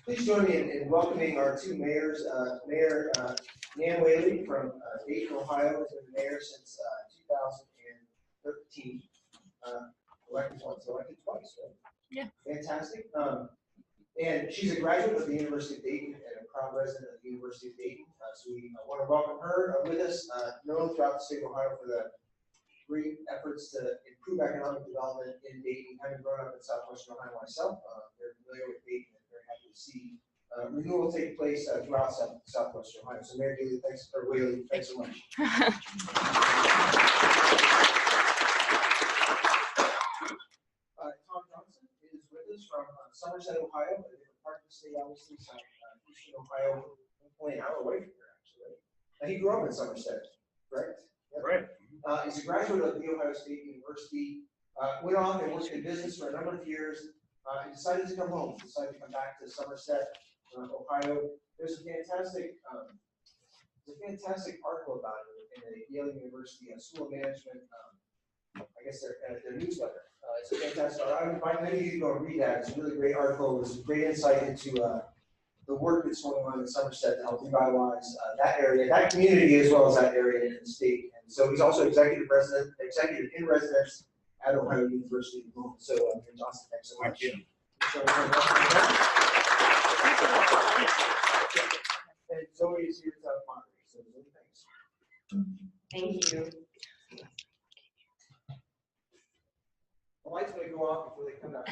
Please join me in welcoming our two mayors. Mayor Nan Whaley from Dayton, Ohio, has been the mayor since 2013. Elected once, elected twice, right? Yeah. Fantastic. And she's a graduate of the University of Dayton and a proud resident of the University of Dayton. So we want to welcome her with us, known throughout the state of Ohio for the great efforts to improve economic development in Dayton. Having grown up in Southwestern Ohio myself, very familiar with Dayton and very happy to see renewal take place throughout Southwestern Ohio. So Mayor Whaley, thanks so much. Tom Johnson is with us from Somerset, Ohio, a different part of the state, obviously, Eastern Ohio, only an hour away from here, actually. And he grew up in Somerset, correct? Yep. Right. He's a graduate of The Ohio State University, went off and worked in business for a number of years, and decided to come home, decided to come back to Somerset, Ohio. There's a fantastic article about it in the Yale University School of Management, I guess their newsletter. It's a fantastic article. I would invite many of you to go and read that. It's a really great article. There's great insight into the work that's going on in Somerset to help revitalize that area, that community, as well as that area in the state. And so he's also executive in residence at Ohio University at the moment. So, Mayor Johnson, thanks so much. Thank you. And Zoe is here to moderate. So, Zoe, thanks. Thank you. The lights may go off before they come back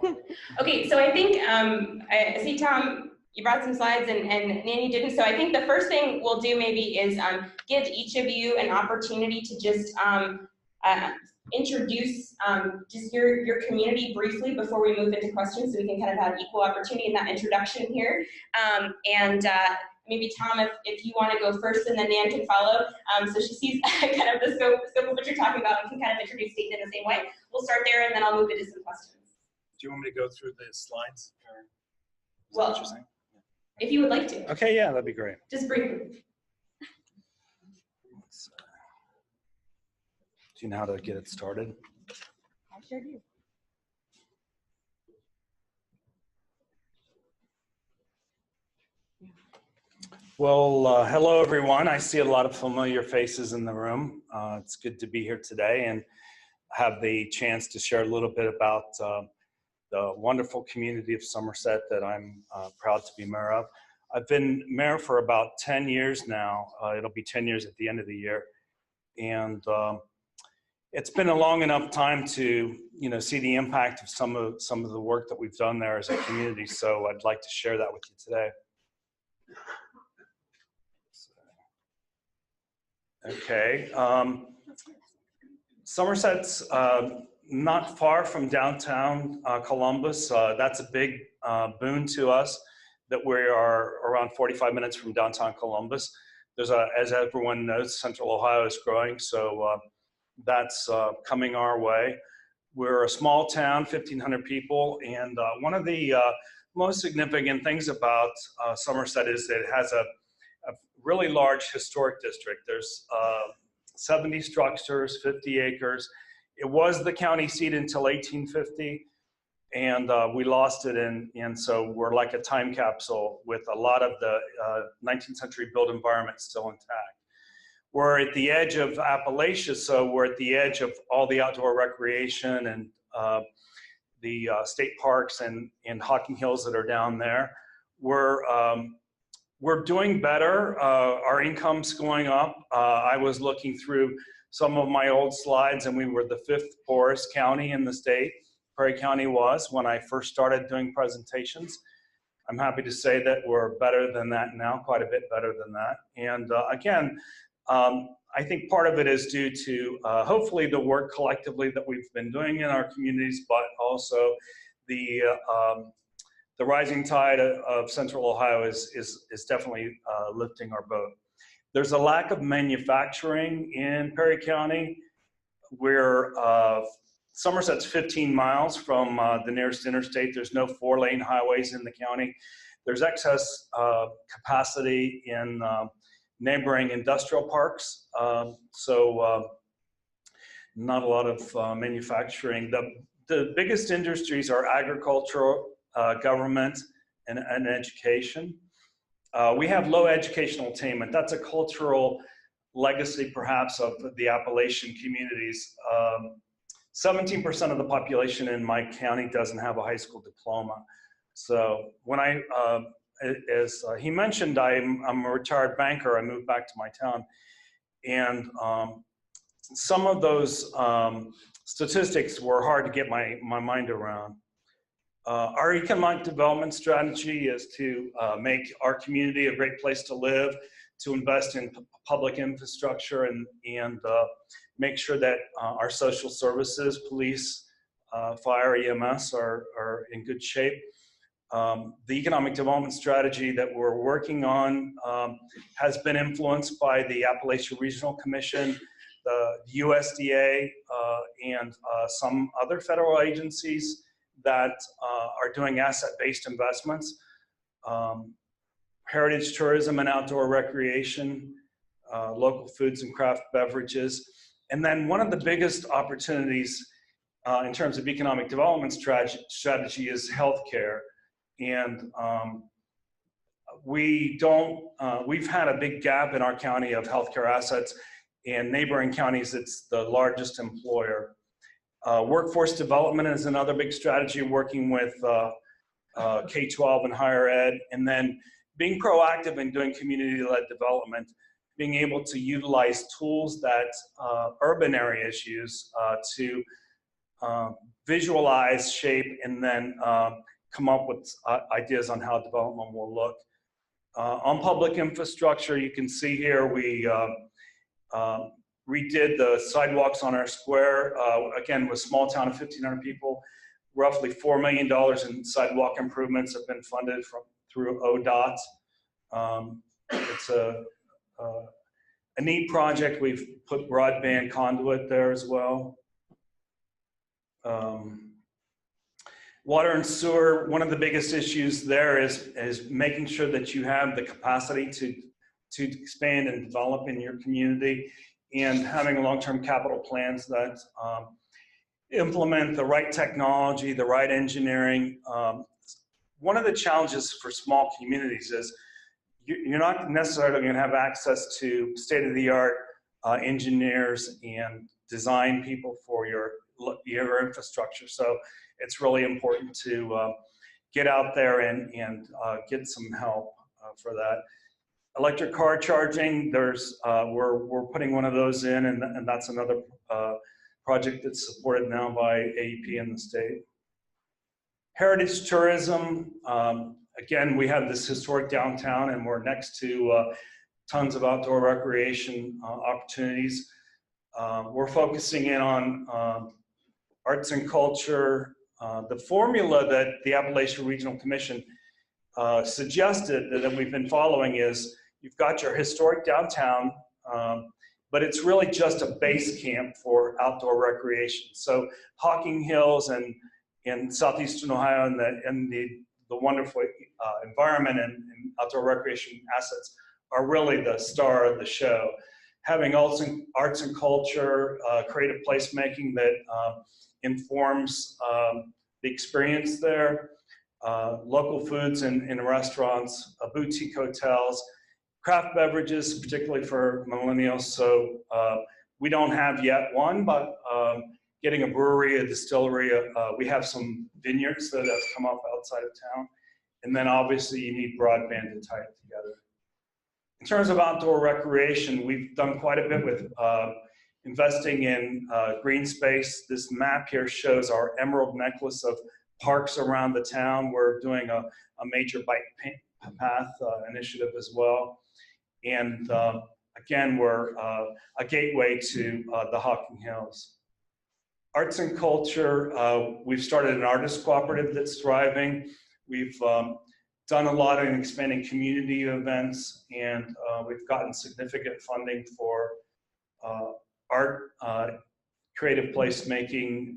on. Okay, so I think, I see Tom, you brought some slides and Nanny didn't, so I think the first thing we'll do maybe is give each of you an opportunity to just introduce just your community briefly before we move into questions, so we can kind of have equal opportunity in that introduction here. Maybe Tom, if you want to go first, and then Nan can follow, so she sees kind of the scope of what you're talking about and can kind of introduce Dayton in the same way. We'll start there, and then I'll move into some questions. Do you want me to go through the slides? Or Well, what you're saying? If you would like to. Okay, yeah, that'd be great. Just briefly. Do you know how to get it started? I sure do. Well, hello everyone. I see a lot of familiar faces in the room. It's good to be here today and have the chance to share a little bit about the wonderful community of Somerset that I'm proud to be mayor of. I've been mayor for about 10 years now. It'll be 10 years at the end of the year. And it's been a long enough time to, see the impact of some of the work that we've done there as a community. So I'd like to share that with you today. Okay, Somerset's not far from downtown Columbus. That's a big boon to us that we are around 45 minutes from downtown Columbus. There's as everyone knows, Central Ohio is growing, so that's coming our way. We're a small town, 1,500 people, and one of the most significant things about Somerset is that it has a really large historic district. There's 70 structures, 50 acres. It was the county seat until 1850, and we lost it, and so we're like a time capsule with a lot of the 19th century built environment still intact. We're at the edge of Appalachia, so we're at the edge of all the outdoor recreation and the state parks and Hocking Hills that are down there. We're doing better. Our income's going up. I was looking through some of my old slides, and we were the 5th poorest county in the state. Perry County was when I first started doing presentations. I'm happy to say that we're better than that now, quite a bit better than that. And again, I think part of it is due to hopefully the work collectively that we've been doing in our communities, but also the rising tide of Central Ohio is definitely lifting our boat. There's a lack of manufacturing in Perry County. Somerset's 15 miles from the nearest interstate. There's no 4-lane highways in the county. There's excess capacity in neighboring industrial parks. So not a lot of manufacturing. The biggest industries are agricultural, government, and education. We have low educational attainment. That's a cultural legacy, perhaps, of the Appalachian communities. 17% of the population in my county doesn't have a high school diploma. So when as he mentioned, I'm a retired banker. I moved back to my town, and some of those statistics were hard to get my mind around. Our economic development strategy is to make our community a great place to live, to invest in public infrastructure, and make sure that our social services, police, fire, EMS are in good shape. The economic development strategy that we're working on has been influenced by the Appalachian Regional Commission, the USDA, and some other federal agencies that are doing asset-based investments. Heritage tourism and outdoor recreation, local foods and craft beverages. And then one of the biggest opportunities in terms of economic development strategy is healthcare. And we've had a big gap in our county of healthcare assets. In neighboring counties, it's the largest employer. Workforce development is another big strategy, working with K-12 and higher ed, and then being proactive in doing community-led development, being able to utilize tools that urban areas use to visualize, shape, and then come up with ideas on how development will look. On public infrastructure, you can see here we redid the sidewalks on our square. Again, with a small town of 1,500 people, roughly $4 million in sidewalk improvements have been funded through ODOT. It's a neat project. We've put broadband conduit there as well. Water and sewer, one of the biggest issues there is making sure that you have the capacity to expand and develop in your community, and having long-term capital plans that implement the right technology, the right engineering. One of the challenges for small communities is you're not necessarily going to have access to state-of-the-art engineers and design people for your infrastructure. So it's really important to get out there and get some help for that. Electric car charging, we're putting one of those in, and that's another project that's supported now by AEP in the state. Heritage tourism, again, we have this historic downtown, and we're next to tons of outdoor recreation opportunities. We're focusing in on arts and culture. The formula that the Appalachian Regional Commission suggested that we've been following is you've got your historic downtown, but it's really just a base camp for outdoor recreation. So Hocking Hills and in southeastern Ohio and the wonderful environment and outdoor recreation assets are really the star of the show. Having arts and culture, creative placemaking that informs the experience there, local foods and restaurants, boutique hotels, craft beverages, particularly for millennials. So we don't have yet one, but getting a brewery, a distillery, we have some vineyards that have come up outside of town. And then obviously you need broadband to tie it together. In terms of outdoor recreation, we've done quite a bit with investing in green space. This map here shows our emerald necklace of parks around the town. We're doing a major bike path initiative as well. And again, we're a gateway to the Hocking Hills. Arts and culture, we've started an artist cooperative that's thriving. We've done a lot in expanding community events, and we've gotten significant funding for art, creative placemaking,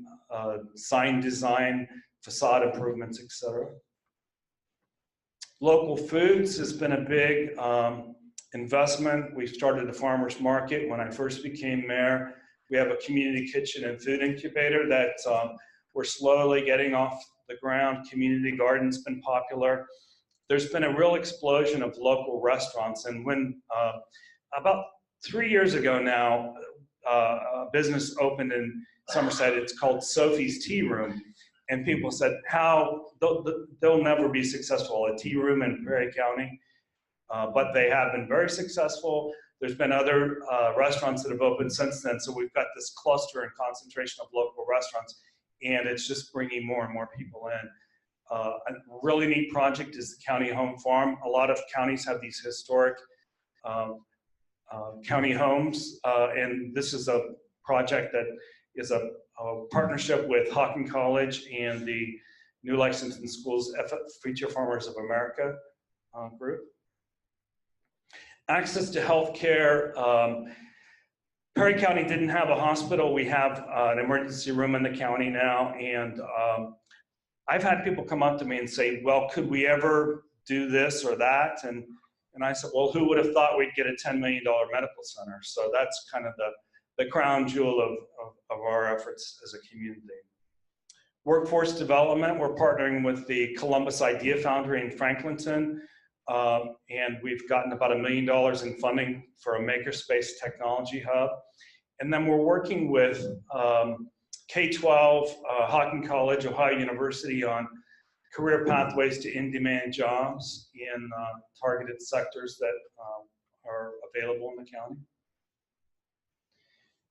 sign design, facade improvements, etc. Local foods has been a big investment. We started a farmer's market when I first became mayor. We have a community kitchen and food incubator that we're slowly getting off the ground. Community garden's been popular. there's been a real explosion of local restaurants. And when about 3 years ago now, a business opened in Somerset. It's called Sophie's Tea Room. And people said, how, they'll never be successful, a tea room in Perry County. But they have been very successful. There's been other restaurants that have opened since then. So we've got this cluster and concentration of local restaurants, and it's just bringing more and more people in. A really neat project is the County Home Farm. A lot of counties have these historic county homes, and this is a project that is a partnership with Hocking College and the New Lexington Schools Future Farmers of America group. Access to health care. Perry County didn't have a hospital. We have an emergency room in the county now, and I've had people come up to me and say, well, could we ever do this or that? And I said, well, who would have thought we'd get a $10 million medical center? So that's kind of the crown jewel of our efforts as a community. Workforce development, we're partnering with the Columbus Idea Foundry in Franklinton, and we've gotten about $1 million in funding for a makerspace technology hub. And then we're working with K-12, Hocking College, Ohio University on career pathways to in-demand jobs in targeted sectors that are available in the county.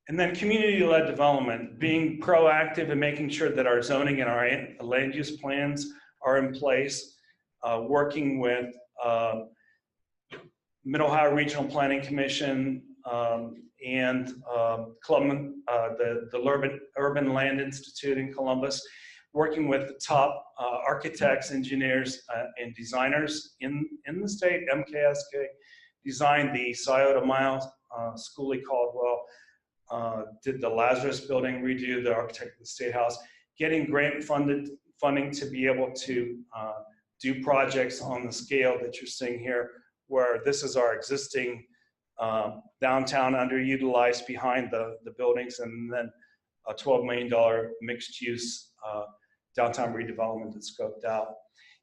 And then community-led development, being proactive and making sure that our zoning and our land use plans are in place, working with Mid-Ohio Regional Planning Commission and the Urban Land Institute in Columbus, working with the top architects, engineers, and designers in the state. MKSK designed the Scioto Mile, Schooley Caldwell, did the Lazarus Building redo, the architect of the State House, getting grant funding to be able to do projects on the scale that you're seeing here, where this is our existing downtown underutilized behind the buildings, and then a $12 million mixed use downtown redevelopment that's scoped out.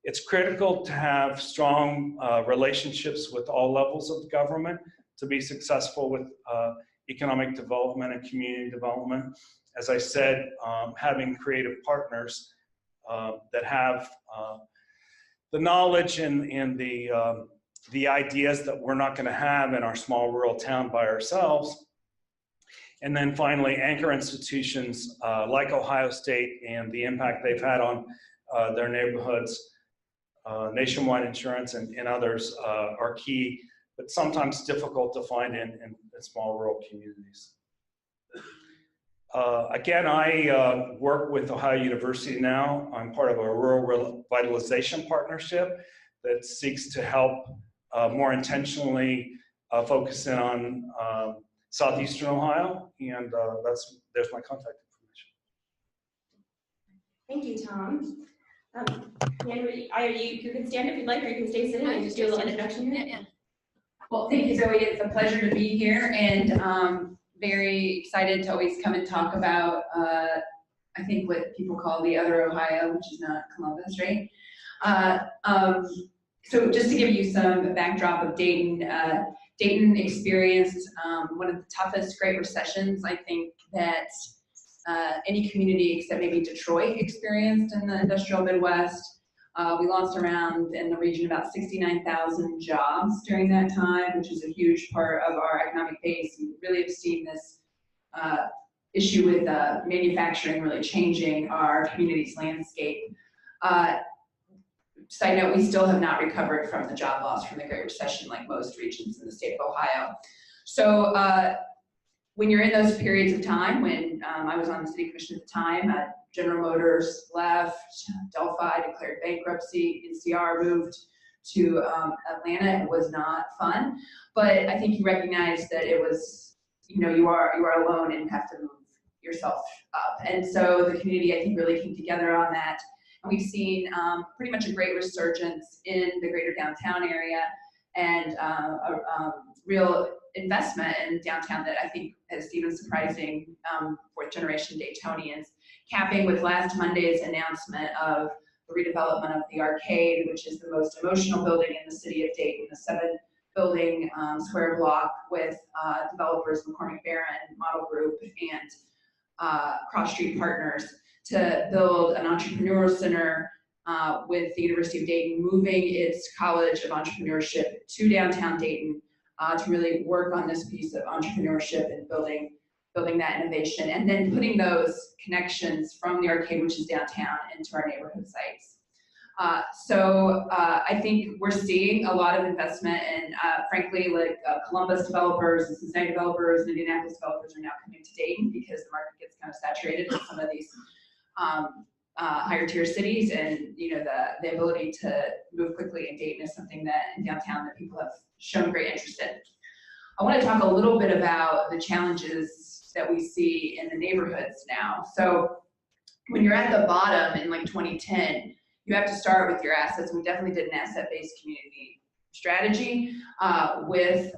It's critical to have strong relationships with all levels of government to be successful with economic development and community development. As I said, having creative partners that have the knowledge and the ideas that we're not going to have in our small rural town by ourselves. And then finally, anchor institutions like Ohio State and the impact they've had on their neighborhoods, Nationwide Insurance and others are key, but sometimes difficult to find in small rural communities. Again, I work with Ohio University now. I'm part of a rural revitalization partnership that seeks to help more intentionally focus in on Southeastern Ohio, and there's my contact information. Thank you, Tom. You can stand if you'd like, or you can stay sitting and just do a little introduction here. Yeah. Well, thank you, Zoe. It's a pleasure to be here, and very excited to always come and talk about, I think what people call the other Ohio, which is not Columbus, right? So just to give you some backdrop of Dayton, Dayton experienced one of the toughest Great Recessions, I think, that any community except maybe Detroit experienced in the industrial Midwest. We lost around in the region about 69,000 jobs during that time, which is a huge part of our economic base. We really have seen this issue with manufacturing really changing our community's landscape. Side note, we still have not recovered from the job loss from the Great Recession like most regions in the state of Ohio. So when you're in those periods of time, when I was on the city commission at the time, General Motors left, Delphi declared bankruptcy, NCR moved to Atlanta. It was not fun, but I think you recognize that it was, you are alone and have to move yourself up. And so the community, I think, really came together on that. And we've seen pretty much a great resurgence in the greater downtown area and a real investment in downtown that I think is even surprising fourth generation Daytonians, capping with last Monday's announcement of the redevelopment of the Arcade, which is the most emotional building in the city of Dayton, a 7-building square block with developers McCormick Barron, Model Group, and Cross Street Partners, to build an entrepreneurial center with the University of Dayton, moving its College of Entrepreneurship to downtown Dayton to really work on this piece of entrepreneurship and building that innovation, and then putting those connections from the Arcade, which is downtown, into our neighborhood sites. So I think we're seeing a lot of investment, and frankly, like Columbus developers and Cincinnati developers and Indianapolis developers are now coming to Dayton because the market gets kind of saturated in some of these higher tier cities, and the ability to move quickly in Dayton is something that in downtown that people have shown great interest in. I want to talk a little bit about the challenges that we see in the neighborhoods now. So when you're at the bottom in like 2010, you have to start with your assets. We definitely did an asset-based community strategy with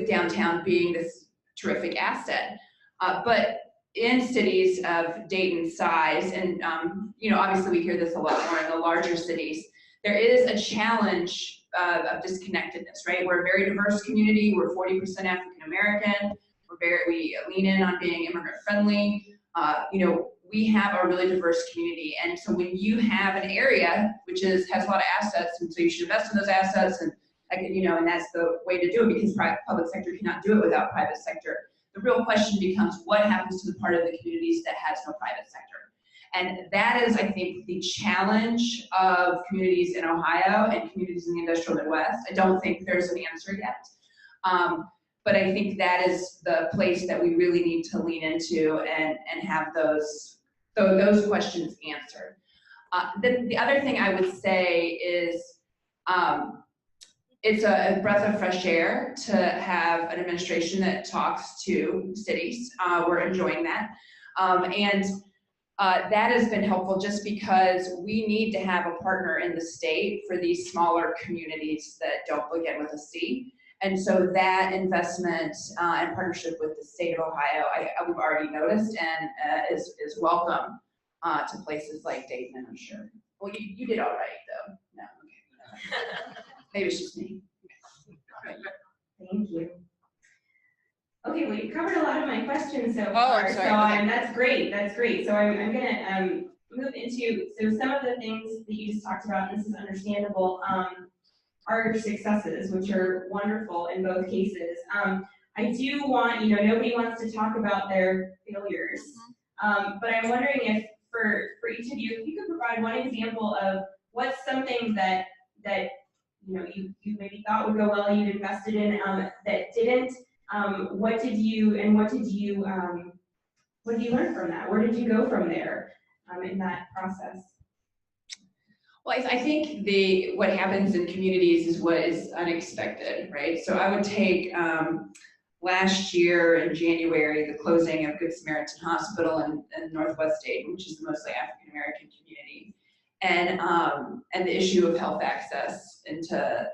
downtown being this terrific asset. But in cities of Dayton's size, and obviously we hear this a lot more in the larger cities, there is a challenge of disconnectedness, right? We're a very diverse community. We're 40% African American. We lean in on being immigrant friendly. We have a really diverse community, and so when you have an area which has a lot of assets, and so you should invest in those assets, and and that's the way to do it, because public sector cannot do it without private sector. The real question becomes, what happens to the part of the communities that has no private sector? And that is, I think, the challenge of communities in Ohio and communities in the industrial Midwest. I don't think there's an answer yet. But I think that is the place that we really need to lean into and have those questions answered. The other thing I would say is it's a breath of fresh air to have an administration that talks to cities. We're enjoying that. That has been helpful just because we need to have a partner in the state for these smaller communities that don't begin with a C. And so that investment and partnership with the state of Ohio, we've already noticed, and is welcome to places like Dayton, I'm sure. Well, you did all right, though. No, okay. Maybe it's just me. Thank you. Okay, well, you covered a lot of my questions so Oh, far, I'm sorry. so Okay. that's great. So I'm gonna move into some of the things that you just talked about, and this is understandable. Are your successes, which are wonderful in both cases. I do want, nobody wants to talk about their failures, but I'm wondering if for each of you, if you could provide one example of what's something that you maybe thought would go well, you'd invested in that didn't. What did you learn from that? Where did you go from there in that process? Well, I think what happens in communities is what is unexpected, right? So I would take last year in January, the closing of Good Samaritan Hospital in Northwest Dayton, which is the mostly African American community, and the issue of health access into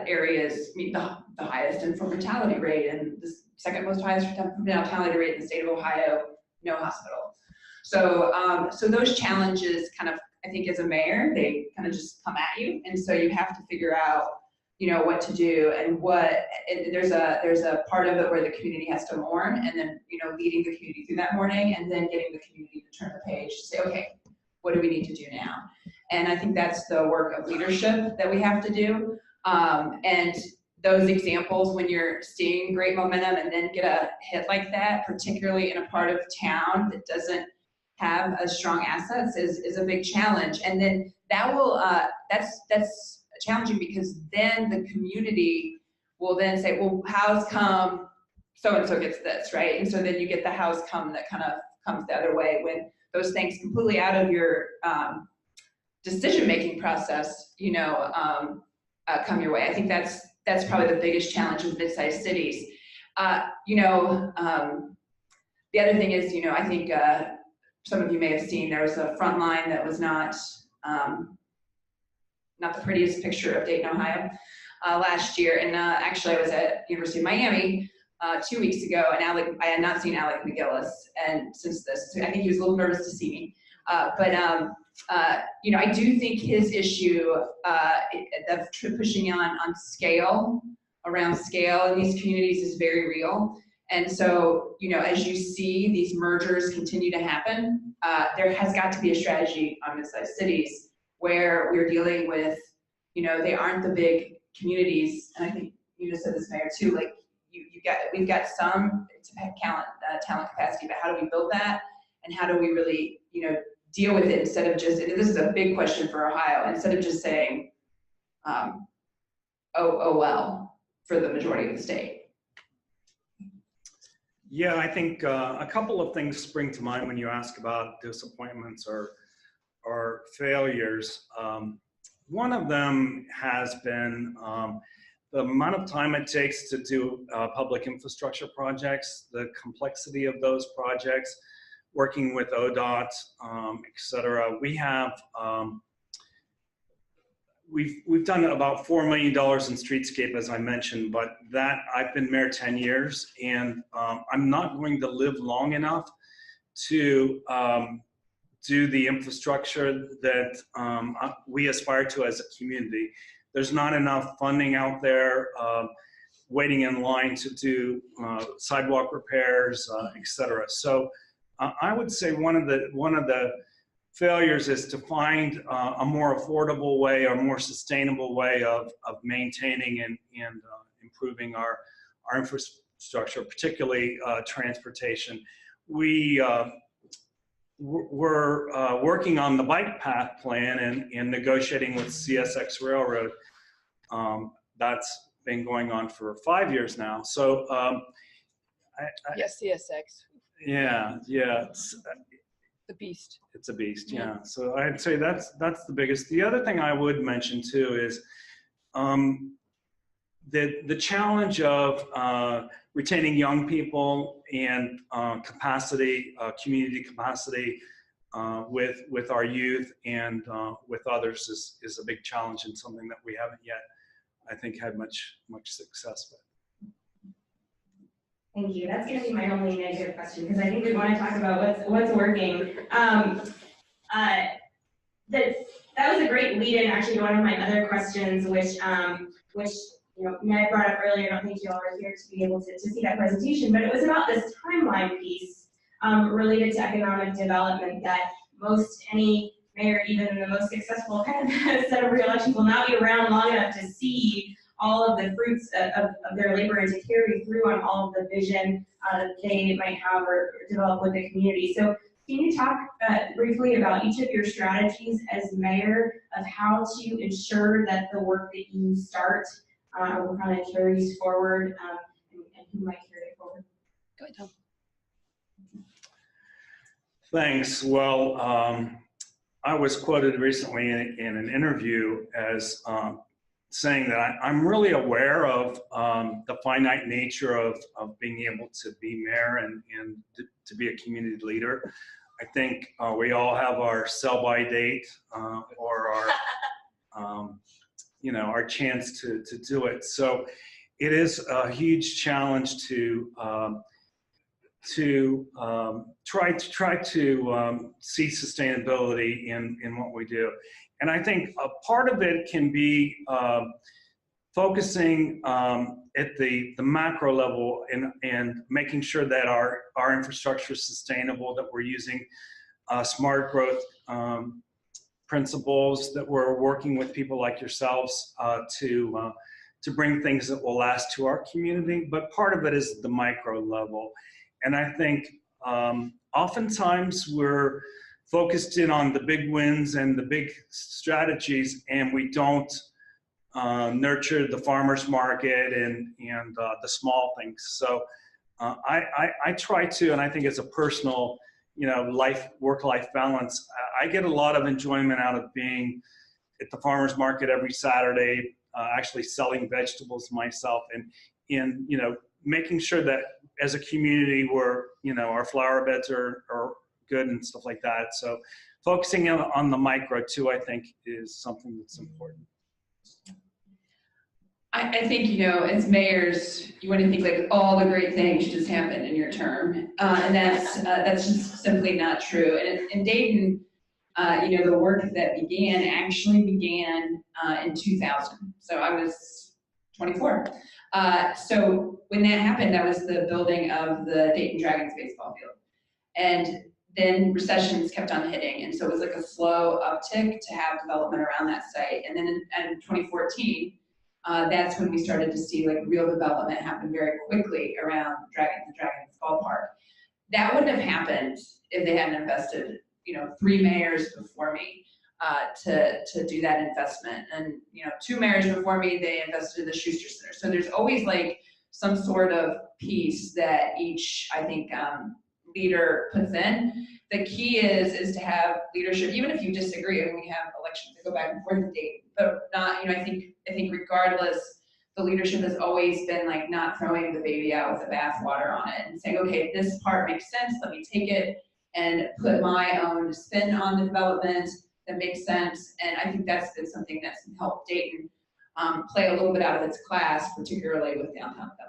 areas, the highest infant mortality rate and the second most highest mortality rate in the state of Ohio, no hospital. So those challenges kind of, I think as a mayor, they kind of just come at you. And so you have to figure out, what to do, and there's a part of it where the community has to mourn, and then, leading the community through that mourning, and then getting the community to turn the page to say, okay, what do we need to do now? And I think that's the work of leadership that we have to do. And those examples, when you're seeing great momentum and then get a hit like that, particularly in a part of town that doesn't have as strong assets, is a big challenge. And then that will that's challenging, because then the community will then say, well, how's come so-and-so gets this, right? And so then you get the how's come that kind of comes the other way, when those things completely out of your decision-making process, come your way. I think that's probably the biggest challenge with mid-sized cities. The other thing is, I think some of you may have seen, there was a front line that was not the prettiest picture of Dayton, Ohio, last year. And actually, I was at University of Miami 2 weeks ago, and I had not seen Alec McGillis, and since this, I think he was a little nervous to see me. You know, I do think his issue of pushing on scale, around scale in these communities is very real. And so, you know, as you see these mergers continue to happen, there has got to be a strategy on mid-sized cities where we're dealing with, you know, they aren't the big communities. And I think you just said this, Mayor, too, like we've got some talent capacity, but how do we build that? And how do we really, you know, deal with it instead of just, and this is a big question for Ohio, instead of just saying, oh well, for the majority of the state. Yeah, I think a couple of things spring to mind when you ask about disappointments or failures. One of them has been the amount of time it takes to do public infrastructure projects, the complexity of those projects, working with ODOT, et cetera. We have, we've done about $4 million in streetscape, as I mentioned, but that I've been mayor 10 years, and I'm not going to live long enough to do the infrastructure that we aspire to as a community. There's not enough funding out there, waiting in line to do sidewalk repairs, et cetera. So I would say one of the failures is to find a more affordable way or more sustainable way of maintaining and improving our infrastructure, particularly transportation. We're working on the bike path plan and negotiating with CSX Railroad. That's been going on for 5 years now. So Yes, CSX, yeah, it's the beast. It's a beast, yeah. So I'd say that's the biggest. The other thing I would mention too is the challenge of retaining young people and capacity, community capacity with our youth and with others is a big challenge and something that we haven't yet, I think, had much success with. Thank you. That's going to be my only negative question, because I think we want to talk about what's working. That was a great lead-in, actually, to one of my other questions, which you know, Ned brought up earlier. I don't think you all were here to be able to see that presentation, but it was about this timeline piece related to economic development that any mayor, even the most successful kind of set of re-elections, will not be around long enough to see all of the fruits of their labor and to carry through on all of the vision that they might have or develop with the community. So can you talk briefly about each of your strategies as mayor of how to ensure that the work that you start kind of carries forward and who might carry it forward? Go ahead, Tom. Thanks. Well, I was quoted recently in an interview as saying that I'm really aware of the finite nature of being able to be mayor and to be a community leader. I think we all have our sell-by date or our, you know, our chance to do it. So it is a huge challenge to try to see sustainability in what we do. And I think a part of it can be focusing at the macro level and making sure that our infrastructure is sustainable, that we're using smart growth principles, that we're working with people like yourselves to bring things that will last to our community. But part of it is the micro level. And I think oftentimes we're focused in on the big wins and the big strategies, and we don't nurture the farmer's market and the small things. So I try to, and I think it's a personal, you know, work-life balance. I get a lot of enjoyment out of being at the farmer's market every Saturday, actually selling vegetables myself, and you know, making sure that as a community we're, you know, our flower beds are good and stuff like that. So focusing on the micro too, I think, is something that's important. I think, you know, as mayors, you want to think like all the great things just happened in your term, and that's just simply not true. And in Dayton, The work that actually began in 2000. So I was 24. So when that happened, that was the building of the Dayton Dragons baseball field. And then recessions kept on hitting. And so it was like a slow uptick to have development around that site. And then in 2014, that's when we started to see like real development happen very quickly around the Dragons ballpark. That wouldn't have happened if they hadn't invested, 3 mayors before me to do that investment. And, 2 mayors before me, they invested in the Schuster Center. So there's always like some sort of piece that each, I think, leader puts in. The key is to have leadership, even if you disagree. I mean, we have elections that go back and forth a date, but not, I think regardless, the leadership has always been like not throwing the baby out with the bathwater on it and saying, okay, this part makes sense, let me take it and put my own spin on the development that makes sense. And I think that's been something that's helped Dayton play a little bit out of its class, particularly with downtown development.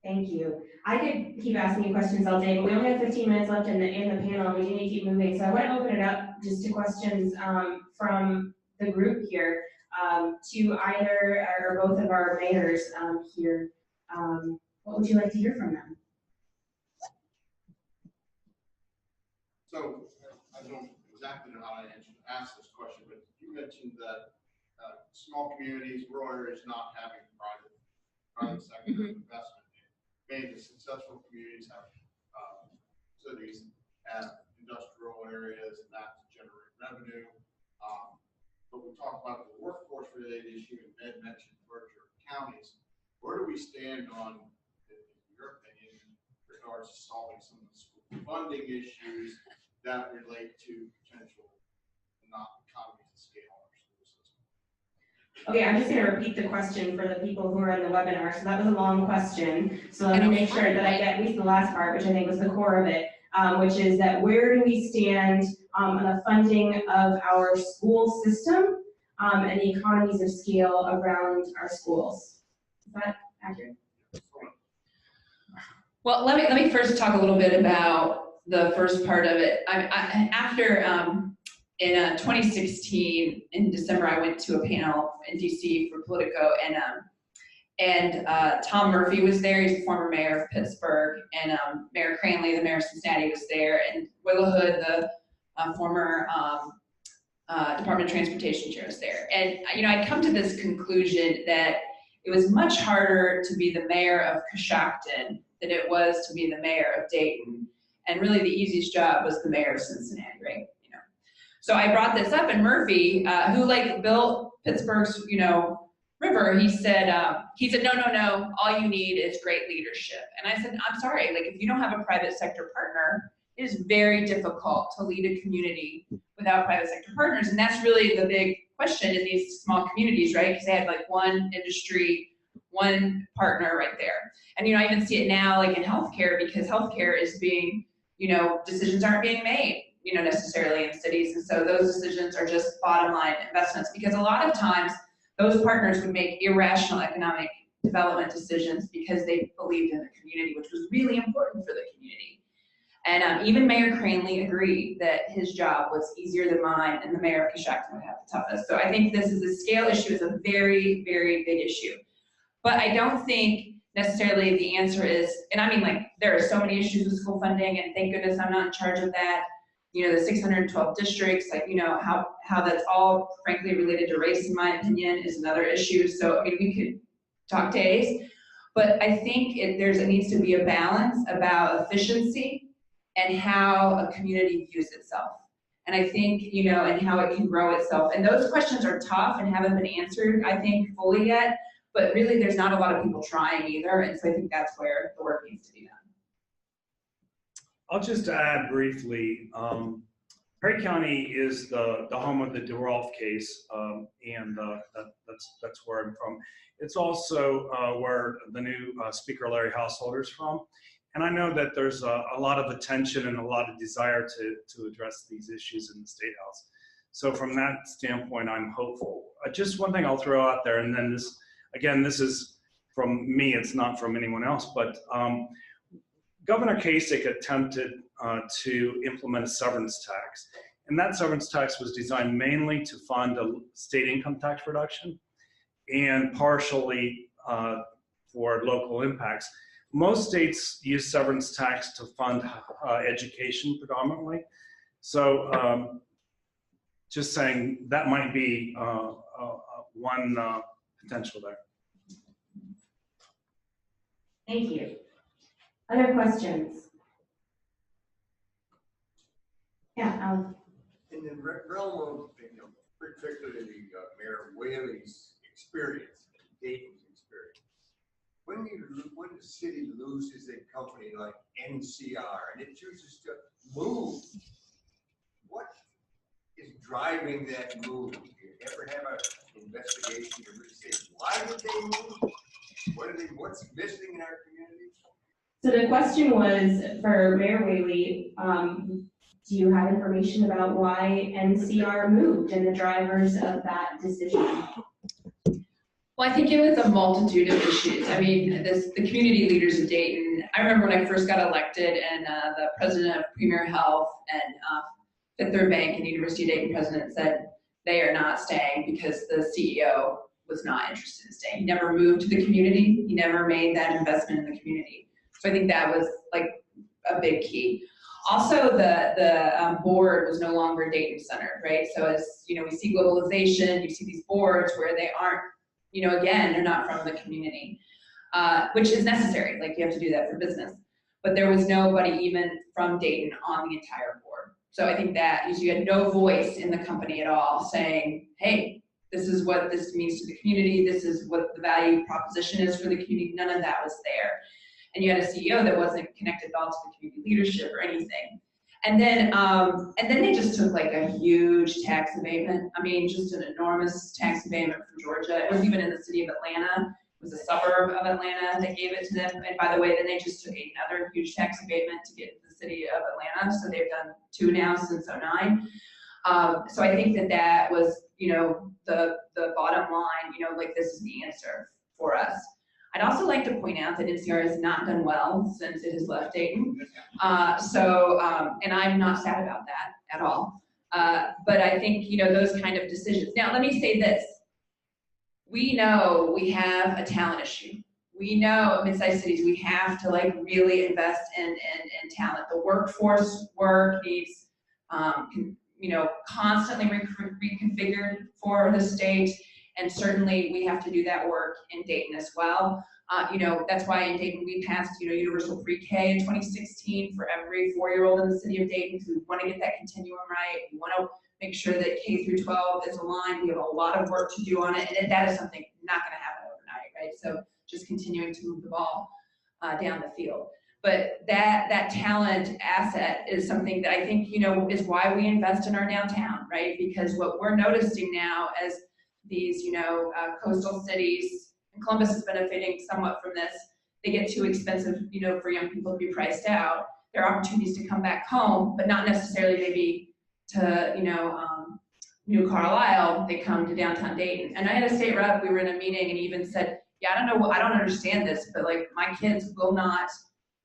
Thank you. I could keep asking you questions all day, but we only have 15 minutes left in the panel, and we do need to keep moving. So I want to open it up just to questions from the group here, to either or both of our mayors here. What would you like to hear from them? So I don't exactly know how to ask this question, but you mentioned that small communities, rural areas not having private sector investment. Many of the successful communities have cities have industrial areas, and that generate revenue. But we talk about the workforce related issue, and Ed mentioned merger of counties. Where do we stand on, in your opinion, in regards to solving some of the school funding issues that relate to potential not economies of scale in our school system? Okay, I'm just going to repeat the question for the people who are in the webinar. So that was a long question. So let me make sure that I get at least the last part, which I think was the core of it, which is that where do we stand on the funding of our school system and the economies of scale around our schools? Is that accurate? Well, let me first talk a little bit about the first part of it. In 2016, in December, I went to a panel in DC for Politico, and Tom Murphy was there. He's the former mayor of Pittsburgh, and Mayor Cranley, the mayor of Cincinnati, was there, and Willa Hood, the former Department of Transportation chair, was there. And I'd come to this conclusion that it was much harder to be the mayor of Coshocton than it was to be the mayor of Dayton, and really the easiest job was the mayor of Cincinnati, right? So I brought this up, and Murphy, who like built Pittsburgh's, river, he said, no, all you need is great leadership. And I said, I'm sorry, like if you don't have a private sector partner, it is very difficult to lead a community without private sector partners. And that's really the big question in these small communities, right? Because they had like one industry, one partner right there. And I even see it now like in healthcare, because healthcare is being, decisions aren't being made, necessarily in cities. And so those decisions are just bottom line investments, because a lot of times those partners would make irrational economic development decisions because they believed in the community, which was really important for the community. And even Mayor Cranley agreed that his job was easier than mine, and the mayor of Coshocton would have the toughest. So I think the scale issue is a very, very big issue. But I don't think necessarily the answer is, and I mean, like, there are so many issues with school funding, and thank goodness I'm not in charge of that. The 612 districts, like, how that's all frankly related to race, in my opinion, is another issue. So, I mean, we could talk days, but I think it needs to be a balance about efficiency and how a community views itself. And I think, and how it can grow itself. And those questions are tough and haven't been answered, I think, fully yet, but really there's not a lot of people trying either. And so I think that's where the work needs to be done. I'll just add briefly, Perry County is the home of the DeRolf case, and that's where I'm from. It's also where the new Speaker Larry Householder is from. And I know that there's a lot of attention and a lot of desire to address these issues in the State House. So from that standpoint, I'm hopeful. Just one thing I'll throw out there, and then this is from me, it's not from anyone else, but Governor Kasich attempted to implement a severance tax. And that severance tax was designed mainly to fund a state income tax reduction and partially for local impacts. Most states use severance tax to fund education predominantly. So just saying that might be one potential there. Thank you. Other questions? Yeah, Alan. In the realm of, particularly Mayor Whaley's experience, Dayton's experience, when the city loses a company like NCR and it chooses to move, what is driving that move? Do you ever have an investigation to really say, why did they move? What's missing in our community? So the question was for Mayor Whaley, do you have information about why NCR moved and the drivers of that decision? Well, I think it was a multitude of issues. I mean, the community leaders of Dayton, I remember when I first got elected and the president of Premier Health and Fifth Third Bank and University of Dayton president said they are not staying because the CEO was not interested in staying. He never moved to the community. He never made that investment in the community. So I think that was like a big key. Also, the board was no longer Dayton centered, right? So as you know, we see globalization, you see these boards where they aren't, you know, again, they're not from the community, which is necessary. Like you have to do that for business. But there was nobody even from Dayton on the entire board. So I think that you had no voice in the company at all saying, hey, this is what this means to the community. This is what the value proposition is for the community. None of that was there. And you had a CEO that wasn't connected at all to the community leadership or anything. And then they just took like a huge tax abatement. I mean, just an enormous tax abatement from Georgia. It was even in the city of Atlanta. It was a suburb of Atlanta that gave it to them. And by the way, then they just took another huge tax abatement to get the city of Atlanta. So they've done 2 now since 2009. So I think that was, you know, the bottom line, you know, like this is the answer for us. I'd also like to point out that NCR has not done well since it has left Dayton. And I'm not sad about that at all. But I think, you know, those kind of decisions. Now, let me say this. We know we have a talent issue. We know mid-sized cities, we have to like really invest in talent. The workforce work needs, you know, constantly reconfigured for the state. And certainly we have to do that work in Dayton as well. You know, that's why in Dayton we passed, you know, universal pre-K in 2016 for every 4-year-old in the city of Dayton, because we want to get that continuum right. We want to make sure that K through 12 is aligned. We have a lot of work to do on it, and that is something not going to happen overnight, right? So just continuing to move the ball down the field. But that talent asset is something that I think, you know, is why we invest in our downtown, right? Because what we're noticing now as these, you know, coastal cities, and Columbus is benefiting somewhat from this. They get too expensive, you know, for young people to be priced out. There are opportunities to come back home, but not necessarily maybe to, you know, New Carlisle. They come to downtown Dayton. And I had a state rep, we were in a meeting and he even said, yeah, I don't understand this, but like my kids will not,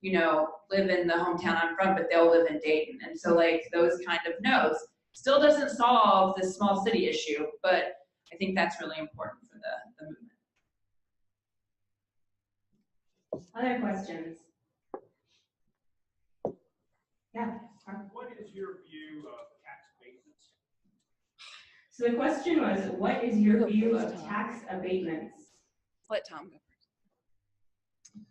you know, live in the hometown I'm from, but they'll live in Dayton. And so like those kind of no's still doesn't solve this small city issue, but I think that's really important for the movement. Other questions? Yeah. What is your view of tax abatements? So the question was, what is your view of tax abatements? Let Tom go first.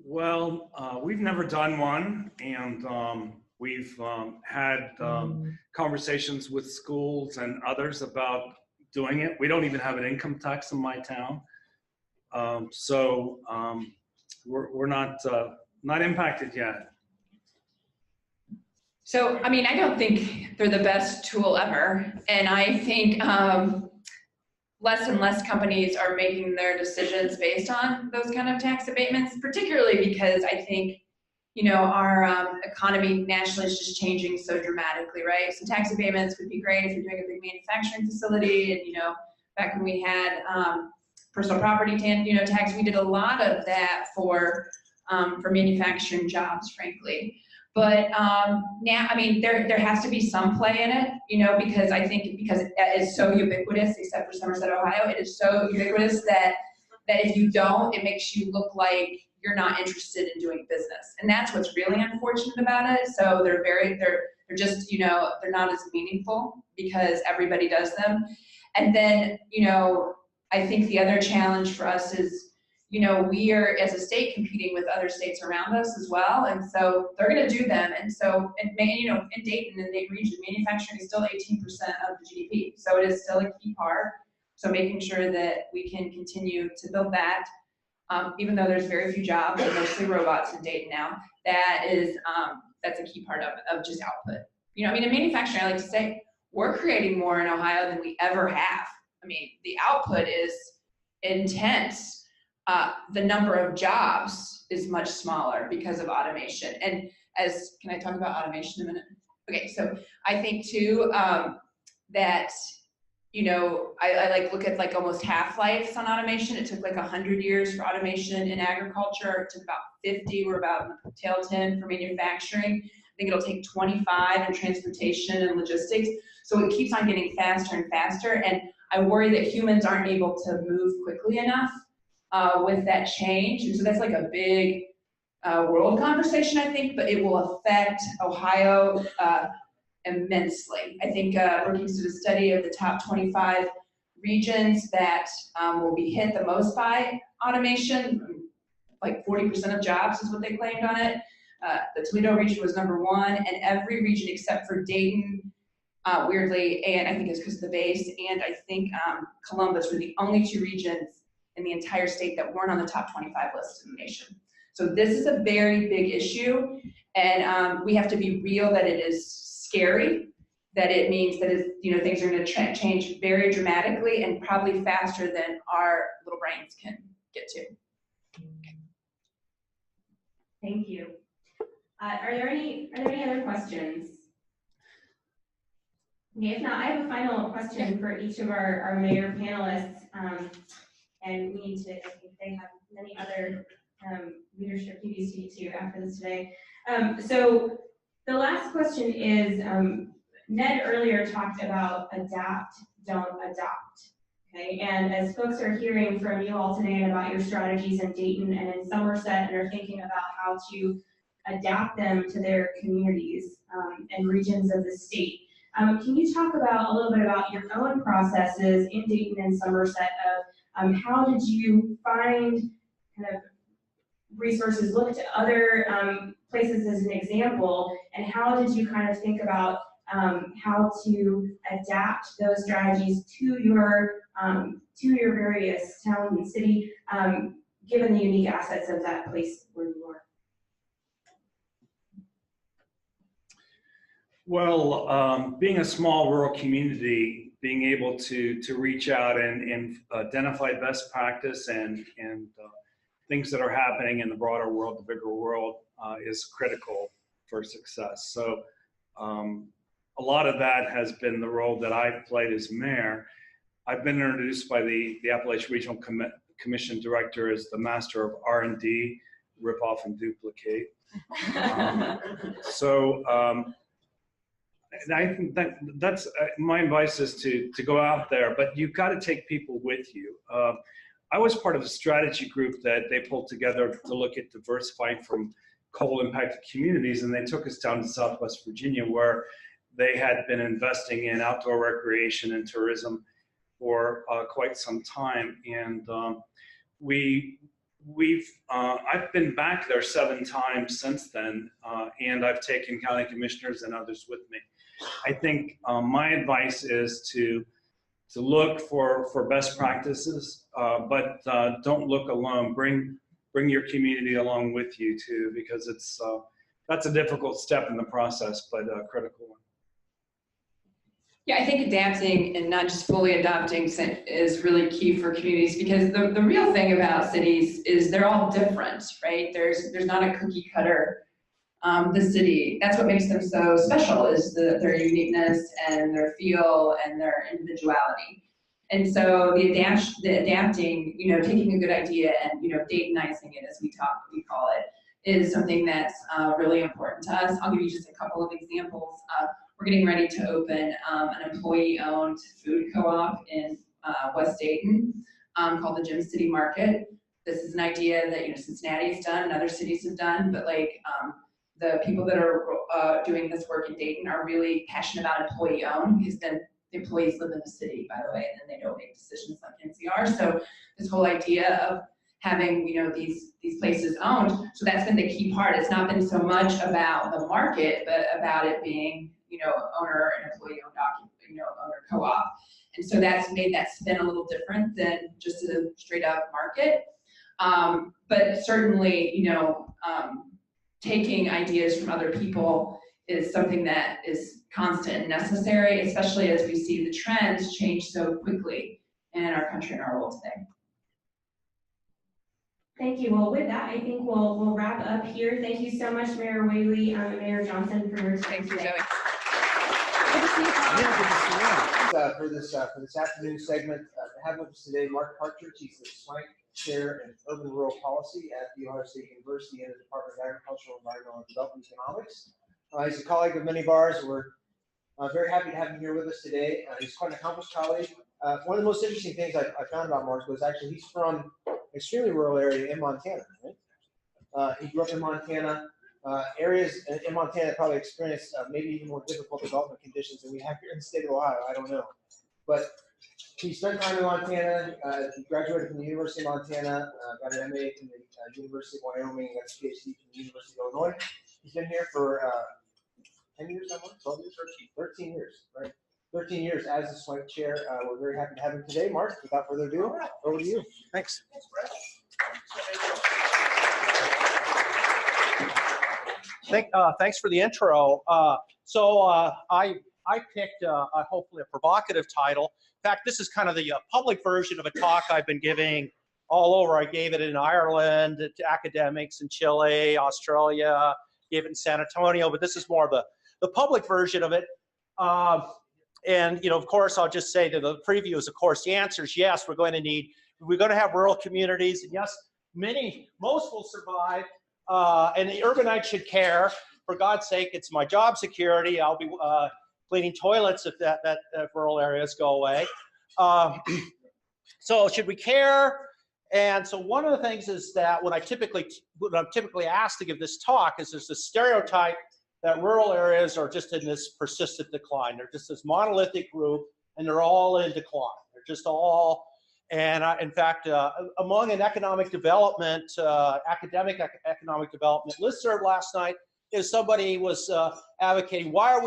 Well, we've never done one, and we've had conversations with schools and others about doing it. We don't even have an income tax in my town. We're not impacted yet. So, I mean, I don't think they're the best tool ever. And I think less and less companies are making their decisions based on those kind of tax abatements, particularly because I think, you know, our economy nationally is just changing so dramatically, right? So tax abatements would be great if you're doing a big manufacturing facility. And, you know, back when we had personal property tax, we did a lot of that for for manufacturing jobs, frankly. But now, I mean, there has to be some play in it, you know, because I think because it is so ubiquitous, except for Somerset, Ohio, it is so ubiquitous that if you don't, it makes you look like you're not interested in doing business. And that's what's really unfortunate about it. So they're just, you know, they're not as meaningful because everybody does them. And then, you know, I think the other challenge for us is, you know, we are as a state competing with other states around us as well. And so they're going to do them. And so, you know, in Dayton and Dayton region, manufacturing is still 18% of the GDP. So it is still a key part. So making sure that we can continue to build that, even though there's very few jobs, and mostly robots in Dayton now, that is, that's a key part of just output. You know, I mean, in manufacturing, I like to say, we're creating more in Ohio than we ever have. I mean, the output is intense. The number of jobs is much smaller because of automation. And can I talk about automation a minute? Okay, so I think too, that, you know, I like look at like almost half-lives on automation. It took like 100 years for automation in agriculture. It took about 50, we're about tail 10 for manufacturing. I think it'll take 25 in transportation and logistics. So it keeps on getting faster and faster. And I worry that humans aren't able to move quickly enough with that change. And so that's like a big world conversation, I think, but it will affect Ohio immensely. I think Brookings did a study of the top 25 regions that will be hit the most by automation. Like 40% of jobs is what they claimed on it. The Toledo region was #1, and every region except for Dayton, weirdly, and I think it's because of the base, and I think Columbus were the only 2 regions in the entire state that weren't on the top 25 list in the nation. So this is a very big issue, and we have to be real that it is scary, that it means that it's, you know, things are going to change very dramatically and probably faster than our little brains can get to. Thank you. Are there any other questions? Okay, if not, I have a final question for each of our mayor panelists. And we need to, I think they have many other leadership duties to get to after this today. So the last question is, Ned earlier talked about adapt, don't adopt. Okay, and as folks are hearing from you all today and about your strategies in Dayton and in Somerset and are thinking about how to adapt them to their communities and regions of the state, can you talk about a little bit about your own processes in Dayton and Somerset of how did you find kind of resources, look to other places as an example, and how did you kind of think about how to adapt those strategies to your various towns and city, given the unique assets of that place where you are? Well, being a small rural community, being able to reach out and identify best practice and things that are happening in the broader world, the bigger world, is critical for success. So a lot of that has been the role that I've played as mayor. I've been introduced by the Appalachian Regional Commission Director as the master of R&D, rip off and duplicate. And I think that's my advice is to go out there, but you've got to take people with you. I was part of a strategy group that they pulled together to look at diversifying from coal impacted communities, and they took us down to Southwest Virginia, where they had been investing in outdoor recreation and tourism for quite some time. And I've been back there 7 times since then, and I've taken county commissioners and others with me. I think my advice is to look for best practices, but don't look alone. Bring your community along with you too, because that's a difficult step in the process, but a critical one. Yeah, I think adapting and not just fully adopting is really key for communities, because the real thing about cities is they're all different, right? There's not a cookie cutter. The city, that's what makes them so special, is their uniqueness and their feel and their individuality. And so the adapting, you know, taking a good idea and, you know, Daytonizing it, as we call it, is something that's really important to us. I'll give you just a couple of examples. We're getting ready to open an employee-owned food co-op in West Dayton called the Gym City Market. This is an idea that Cincinnati has done and other cities have done, but the people that are doing this work in Dayton are really passionate about employee-owned, because then the employees live in the city, by the way, and then they don't make decisions like NCR. So this whole idea of having these places owned, so that's been the key part. It's not been so much about the market, but about it being owner and employee-owned owner co-op. And so that's made that spin a little different than just a straight-up market. But certainly, taking ideas from other people is something that is constant and necessary, especially as we see the trends change so quickly in our country and our world today. Thank you. Well, with that, I think we'll wrap up here. Thank you so much, Mayor Whaley and Mayor Johnson, for your time Thank you, today. Zoe. Good to see you, Tom. Yeah, good to see you. For this afternoon segment, I have with us today Mark Partridge. He's the Swank Chair in Urban Rural Policy at the Ohio State University in the Department of Agricultural, Environmental, and Development Economics. He's a colleague of many of ours. We're very happy to have him here with us today. He's quite an accomplished colleague. One of the most interesting things I found about Mark was actually he's from an extremely rural area in Montana. Right? He grew up in Montana. Areas in Montana probably experience maybe even more difficult development conditions than we have here in the state of Ohio. I don't know. But he spent time in Montana. He graduated from the University of Montana, got an MA from the University of Wyoming, got a PhD from the University of Illinois. He's been here for 10 years, 12 years, 13 years, right? 13 years as the Swank Chair. We're very happy to have him today. Mark, without further ado, over to you. Thanks. Thanks for the intro. I picked hopefully a provocative title. In fact, this is kind of the public version of a talk I've been giving all over. I gave it in Ireland to academics in Chile, Australia, gave it in San Antonio, but this is more of the public version of it. And of course, I'll just say to the preview is, of course, the answer is yes. We're going to have rural communities, and yes, most will survive. And the urbanites should care. For God's sake, it's my job security. I'll be cleaning toilets if that rural areas go away. So should we care? And so one of the things is that when I'm typically asked to give this talk is there's this stereotype that rural areas are just in this persistent decline. They're just this monolithic group, and they're all in decline. They're just all. And in fact, among an economic development, academic economic development listserv last night, is somebody was advocating why are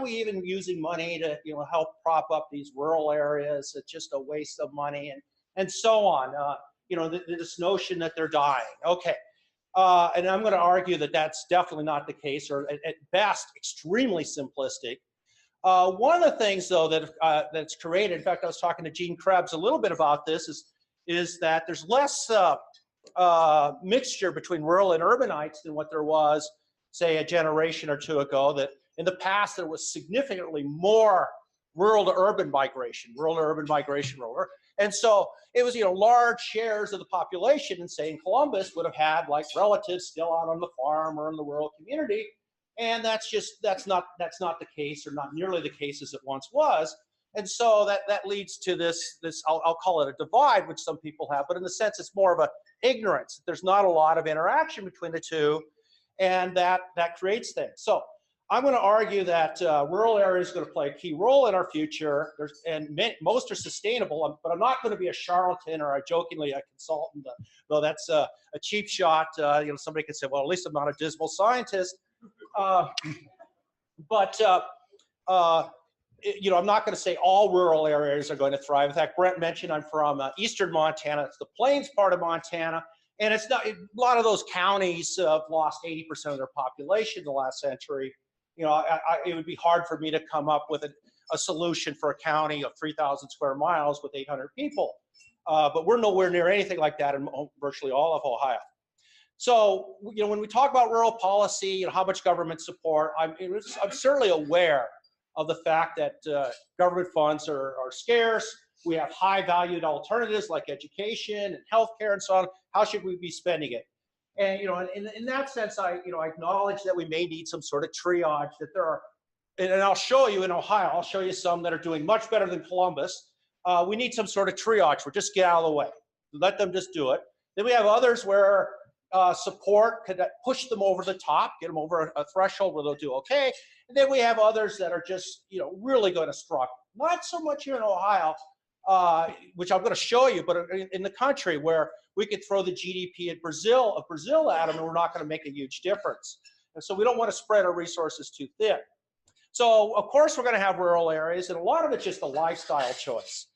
we even using money to help prop up these rural areas? It's just a waste of money and so on. This notion that they're dying. Okay, and I'm going to argue that that's definitely not the case, or at best extremely simplistic. One of the things, though, that's created, in fact, I was talking to Gene Krebs a little bit about this, is that there's less mixture between rural and urbanites than what there was, say, a generation or two ago. That in the past there was significantly more rural to urban migration, and so it was large shares of the population, and say in Columbus would have had like relatives still out on the farm or in the rural community. And that's not the case, or not nearly the case as it once was. And so that leads to this I'll call it a divide, which some people have, but in the sense it's more of a ignorance. There's not a lot of interaction between the two, and that creates things. So I'm going to argue that rural areas are going to play a key role in our future, most are sustainable, but I'm not going to be a charlatan or jokingly a consultant, though that's a cheap shot. Somebody could say, well, at least I'm not a dismal scientist. I'm not going to say all rural areas are going to thrive. In fact, Brent mentioned I'm from eastern Montana. It's the plains part of Montana, and it's not. A lot of those counties have lost 80% of their population in the last century. It would be hard for me to come up with a solution for a county of 3,000 square miles with 800 people, but we're nowhere near anything like that in virtually all of Ohio. So, when we talk about rural policy, how much government support, I'm certainly aware of the fact that government funds are scarce. We have high-valued alternatives like education and healthcare and so on. How should we be spending it? And, in that sense, I acknowledge that we may need some sort of triage, that there are, and I'll show you in Ohio, I'll show you some that are doing much better than Columbus. We need some sort of triage where just get out of the way. Let them just do it. Then we have others where support could push them over the top, get them over a threshold where they'll do okay. And then we have others that are just, really going to struggle. Not so much here in Ohio, which I'm going to show you, but in the country where we could throw the GDP of Brazil at them and we're not going to make a huge difference. And so we don't want to spread our resources too thin. So of course we're going to have rural areas, and a lot of it's just a lifestyle choice.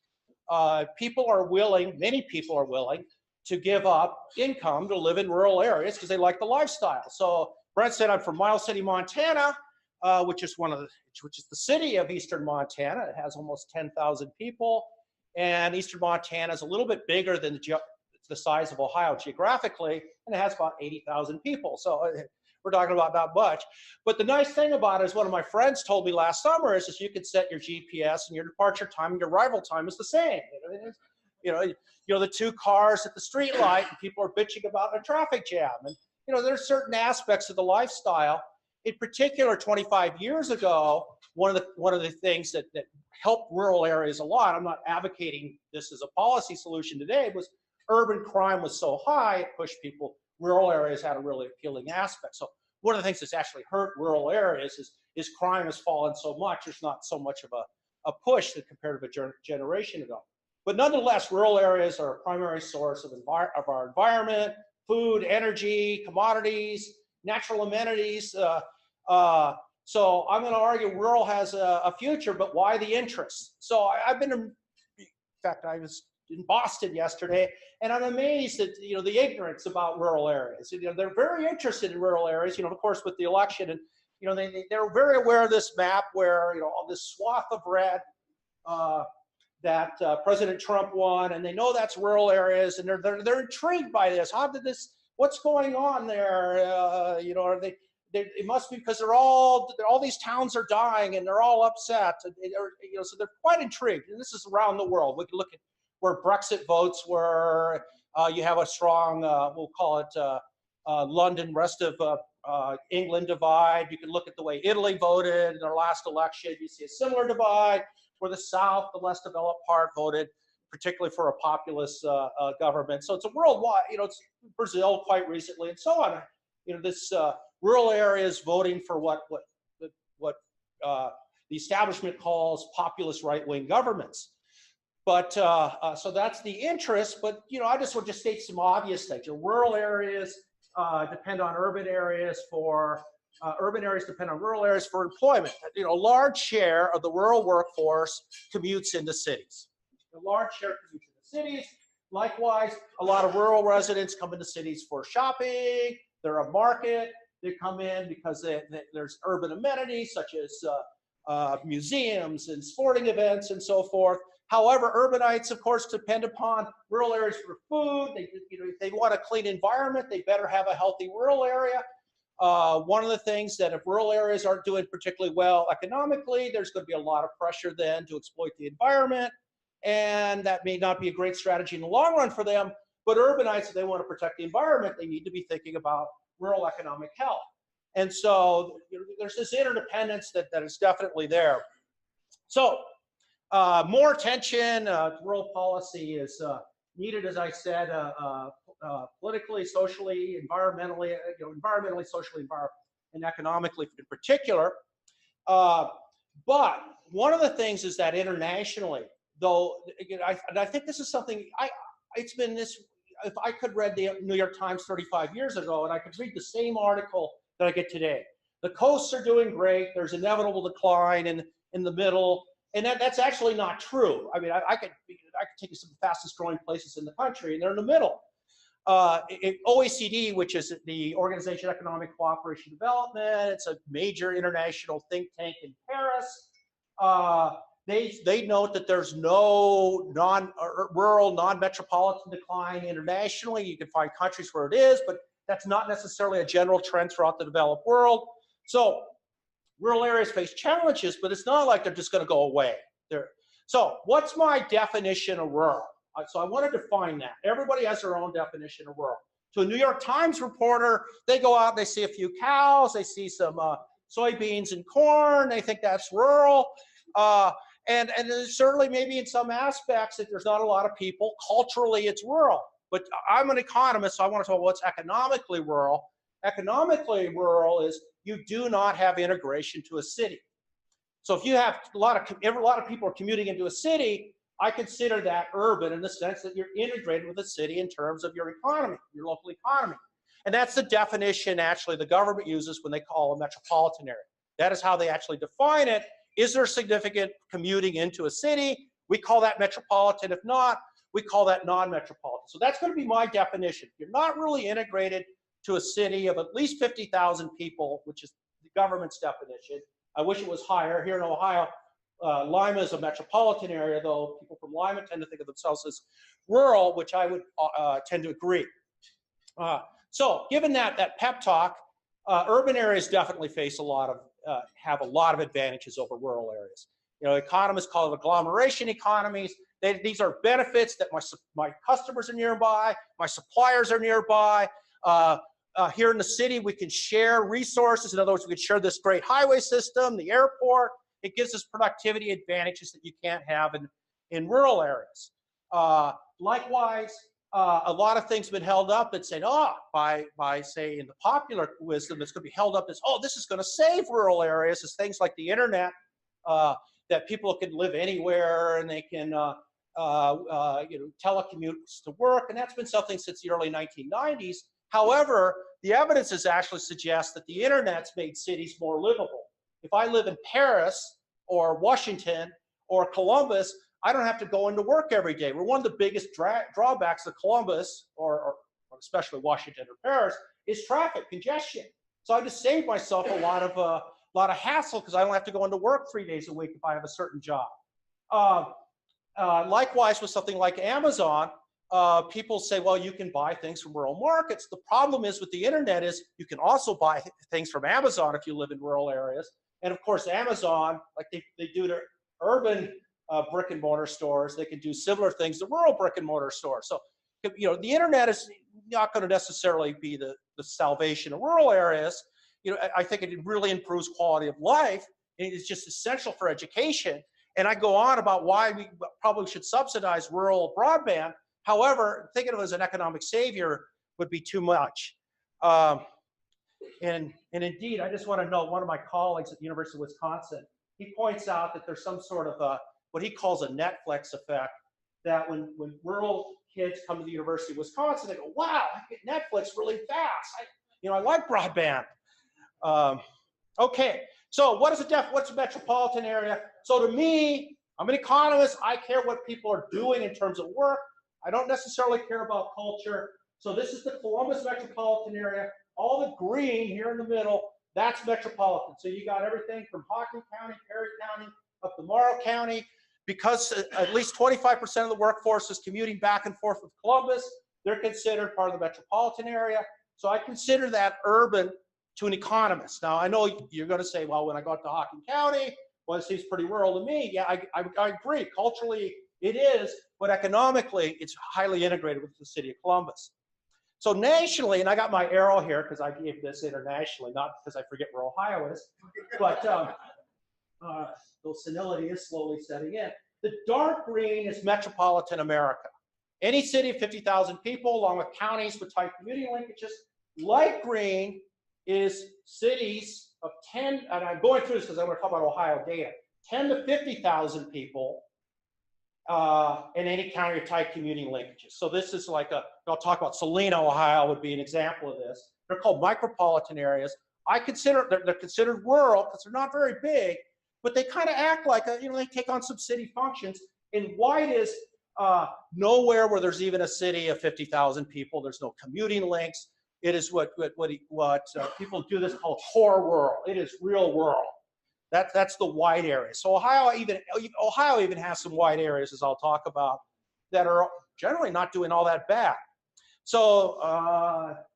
Many people are willing to give up income to live in rural areas because they like the lifestyle. So Brent said, I'm from Miles City, Montana, which is the city of Eastern Montana. It has almost 10,000 people, and Eastern Montana is a little bit bigger than the size of Ohio geographically, and it has about 80,000 people. So we're talking about not much. But the nice thing about it is, one of my friends told me last summer is you can set your GPS and your departure time and your arrival time is the same. The two cars at the street light, and people are bitching about a traffic jam. And there's certain aspects of the lifestyle. In particular, 25 years ago, one of the things that helped rural areas a lot, I'm not advocating this as a policy solution today, was urban crime was so high, it pushed people. Rural areas had a really appealing aspect. So one of the things that's actually hurt rural areas is crime has fallen so much. There's not so much of a push compared to a generation ago. But nonetheless, rural areas are a primary source of our environment, food, energy, commodities, natural amenities. So I'm going to argue rural has a future, but why the interest? So I've been, in fact, I was in Boston yesterday, and I'm amazed at the ignorance about rural areas. They're very interested in rural areas. Of course, with the election, and they're very aware of this map where all this swath of red that President Trump won, and they know that's rural areas, and they're intrigued by this. How did this? What's going on there? Are they? It must be because all these towns are dying, and they're all upset. So they're quite intrigued. And this is around the world. We can look at where Brexit votes were. You have a strong, we'll call it London, rest of England divide. You can look at the way Italy voted in their last election. You see a similar divide where the South, the less developed part, voted particularly for a populist government. So it's a worldwide, it's Brazil quite recently and so on. This rural areas voting for what the establishment calls populist right-wing governments. But so that's the interest. But I just want to state some obvious things. Rural areas depend on urban areas for urban areas depend on rural areas for employment. A large share of the rural workforce commutes into cities. A large share commutes into cities. Likewise, a lot of rural residents come into cities for shopping. They're a market. They come in because there's urban amenities such as museums and sporting events and so forth. However, urbanites, of course, depend upon rural areas for food. If they want a clean environment, they better have a healthy rural area. One of the things that if rural areas aren't doing particularly well economically, there's going to be a lot of pressure then to exploit the environment. And that may not be a great strategy in the long run for them. But urbanites, if they want to protect the environment, they need to be thinking about rural economic health. And so there's this interdependence that is definitely there. So more attention to rural policy is needed, as I said, politically, socially, environmentally, socially, and economically in particular. But one of the things is that internationally, though, and I think this is something it's been this. If I could read the New York Times 35 years ago, and I could read the same article that I get today, the coasts are doing great. There's inevitable decline in the middle. And that's actually not true. I mean, I could take you to some of the fastest growing places in the country, and they're in the middle. OECD, which is the Organization of Economic Cooperation and Development, it's a major international think tank in Paris. They note that there's no rural, non-metropolitan decline internationally. You can find countries where it is, but that's not necessarily a general trend throughout the developed world. So rural areas face challenges, but it's not like they're just going to go away. So what's my definition of rural? So I want to define that. Everybody has their own definition of rural. to a New York Times reporter, they go out, they see a few cows, they see some soybeans and corn, they think that's rural. And certainly maybe in some aspects that there's not a lot of people, culturally it's rural. But I'm an economist, so I want to talk about what's economically rural. Economically rural is you do not have integration to a city. So if you have a lot of people are commuting into a city, I consider that urban in the sense that you're integrated with the city in terms of your economy, your local economy. And that's the definition actually the government uses when they call a metropolitan area. That is how they actually define it. Is there significant commuting into a city? We call that metropolitan. If not, we call that non-metropolitan. So that's going to be my definition. You're not really integrated to a city of at least 50,000 people, which is the government's definition. I wish it was higher. Here in Ohio, Lima is a metropolitan area, though people from Lima tend to think of themselves as rural, which I would tend to agree. So given that pep talk, urban areas definitely face have a lot of advantages over rural areas. You know, economists call it agglomeration economies. These are benefits that my customers are nearby, my suppliers are nearby. Here in the city, we can share resources. In other words, we can share this great highway system, the airport. It gives us productivity advantages that you can't have in rural areas. Likewise, a lot of things have been held up and said, by say in the popular wisdom, it's going to be held up as, this is going to save rural areas, as things like the internet, that people can live anywhere and they can telecommute to work, and that's been something since the early 1990s. However, the evidence is actually suggests that the internet's made cities more livable. If I live in Paris or Washington or Columbus, I don't have to go into work every day. We're one of the biggest drawbacks of Columbus, or especially Washington or Paris, is traffic congestion. So I just saved myself a lot of hassle because I don't have to go into work 3 days a week if I have a certain job. Likewise, with something like Amazon, people say, well, you can buy things from rural markets. The problem is with the internet is you can also buy things from Amazon if you live in rural areas. And of course, Amazon, like they do to urban brick and mortar stores, they can do similar things to rural brick and mortar stores. So, you know, the internet is not going to necessarily be the salvation of rural areas. You know, I think it really improves quality of life. And it's just essential for education. And I go on about why we probably should subsidize rural broadband. However, thinking of it as an economic savior would be too much. And indeed, I just want to note one of my colleagues at the University of Wisconsin, he points out that there's some sort of what he calls a Netflix effect, that when rural kids come to the University of Wisconsin, they go, wow, I get Netflix really fast. I like broadband. Okay, so what's a metropolitan area? So to me, I'm an economist. I care what people are doing in terms of work. I don't necessarily care about culture. So this is the Columbus metropolitan area. All the green here in the middle, that's metropolitan. So you got everything from Hocking County, Perry County, up to Morrow County. Because at least 25% of the workforce is commuting back and forth with Columbus, they're considered part of the metropolitan area. So I consider that urban to an economist. Now, I know you're going to say, well, when I go out to Hocking County, well, it seems pretty rural to me. Yeah, I agree. Culturally, it is, but economically, it's highly integrated with the city of Columbus. So nationally, and I got my arrow here because I gave this internationally, not because I forget where Ohio is, but though senility is slowly setting in. The dark green is metropolitan America. Any city of 50,000 people, along with counties with tight commuting linkages. Light green is cities of 10, and I'm going through this because I want to talk about Ohio data, 10 to 50,000 people in any county with tight commuting linkages. So this is like I'll talk about Salina, Ohio would be an example of this. They're called micropolitan areas. They're considered rural because they're not very big, but they kind of act like, they take on some city functions. And white is nowhere where there's even a city of 50,000 people. There's no commuting links. It is what people do this called core rural. It is real rural. That's the white area. So Ohio even has some white areas, as I'll talk about, that are generally not doing all that bad. So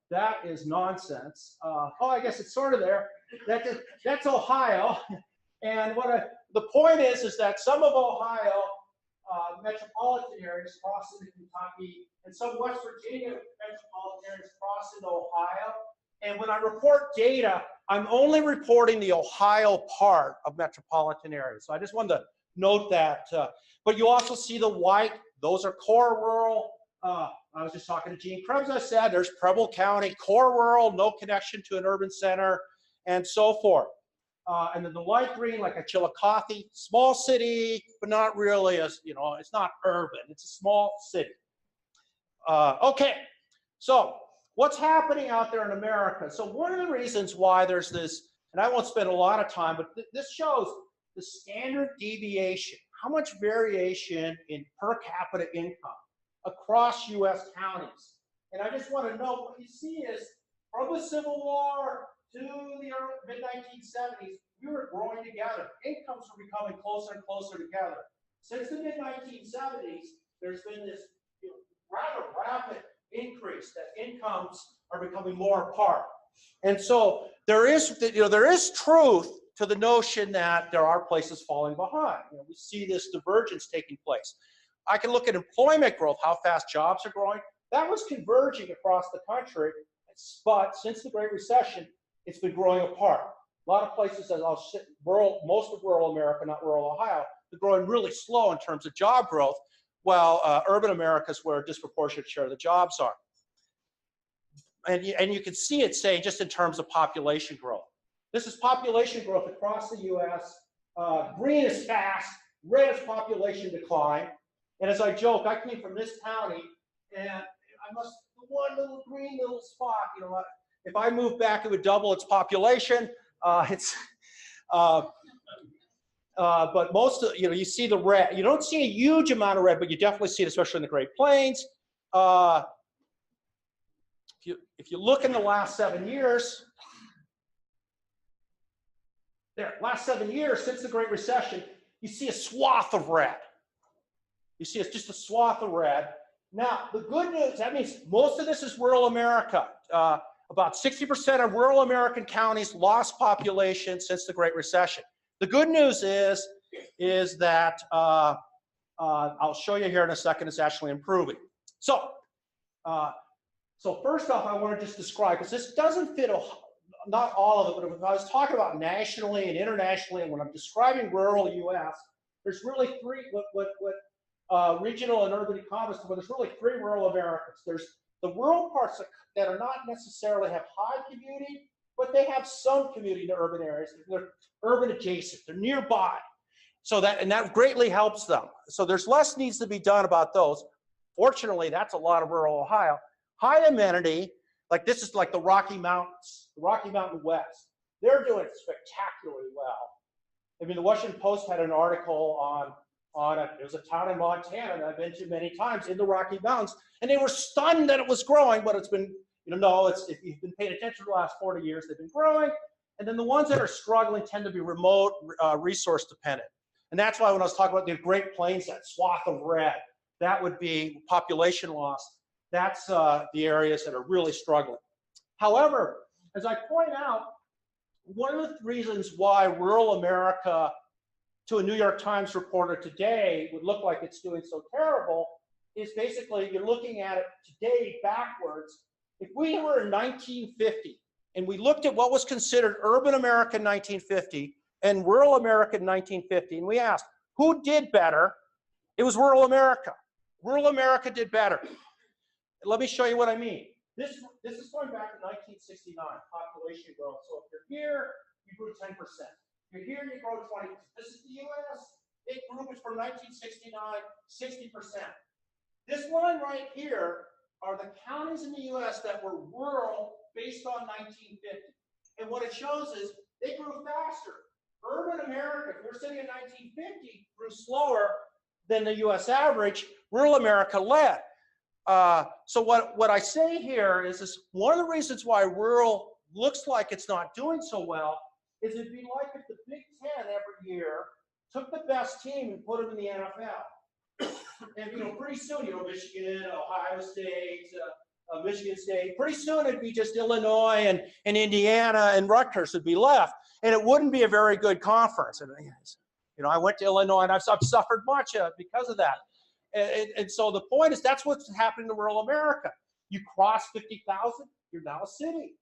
that is nonsense. I guess it's sort of there. That's Ohio. And the point is that some of Ohio metropolitan areas cross into Kentucky, and some West Virginia metropolitan areas cross into Ohio. And when I report data, I'm only reporting the Ohio part of metropolitan areas. So I just wanted to note that. But you also see the white, those are core rural. I was just talking to Gene Krebs, I said, there's Preble County, core rural, no connection to an urban center, and so forth. And then the light green, like a Chillicothe, small city, but not really, it's not urban, it's a small city. Okay, so what's happening out there in America? So one of the reasons why there's this, and I won't spend a lot of time, but this shows the standard deviation, how much variation in per capita income across US counties. And I just want to note, what you see is from the Civil War to the mid-1970s, we were growing together. Incomes were becoming closer and closer together. Since the mid-1970s, there's been this rather rapid increase that incomes are becoming more apart. And so there is truth to the notion that there are places falling behind. We see this divergence taking place. I can look at employment growth, how fast jobs are growing. That was converging across the country, but since the Great Recession, it's been growing apart. A lot of places, most of rural America, not rural Ohio, are growing really slow in terms of job growth, while urban America is where a disproportionate share of the jobs are. And you can see it saying just in terms of population growth. This is population growth across the US. Green is fast, red is population decline. And as I joke, I came from this county, and the one little green little spot, if I moved back, it would double its population. But most of, you see the red. You don't see a huge amount of red, but you definitely see it, especially in the Great Plains. If you look in the last 7 years, last 7 years since the Great Recession, you see a swath of red. You see it's just a swath of red. Now, the good news, that means most of this is rural America. About 60% of rural American counties lost population since the Great Recession. The good news is that, I'll show you here in a second, it's actually improving. So first off, I want to just describe, because this doesn't fit, not all of it, but if I was talking about nationally and internationally, and when I'm describing rural US, there's really three, regional and urban economists, but there's really three rural Americas. There's the rural parts that are not necessarily have high commuting, but they have some commuting to urban areas. They're urban adjacent, they're nearby. And that greatly helps them. So there's less needs to be done about those. Fortunately, that's a lot of rural Ohio. High amenity, like this is like the Rocky Mountains, the Rocky Mountain West. They're doing spectacularly well. I mean, the Washington Post had an article on there's a town in Montana that I've been to many times in the Rocky Mountains, and they were stunned that it was growing, but it's been, if you've been paying attention for the last 40 years, they've been growing. And then the ones that are struggling tend to be remote, resource dependent. And that's why when I was talking about the Great Plains, that swath of red, that would be population loss. That's the areas that are really struggling. However, as I point out, one of the reasons why rural America, to a New York Times reporter today, would look like it's doing so terrible is basically you're looking at it today backwards. If we were in 1950 and we looked at what was considered urban America in 1950 and rural America in 1950, and we asked who did better, it was rural America. Rural America did better. Let me show you what I mean. This is going back to 1969, population growth. So if you're here, you grew 10%. You're here, you grow 20%. This is the US. It grew from 1969, 60%. This line right here are the counties in the US that were rural based on 1950. And what it shows is they grew faster. Urban America, if we're sitting in 1950, grew slower than the US average. Rural America led. So what I say here is one of the reasons why rural looks like it's not doing so well is it'd be like if the Big Ten every year took the best team and put them in the NFL. And pretty soon, Michigan, Ohio State, Michigan State, pretty soon it'd be just Illinois and Indiana and Rutgers would be left. And it wouldn't be a very good conference. And You know, I went to Illinois and I've suffered much because of that. And so the point is, that's what's happening to rural America. You cross 50,000, you're now a city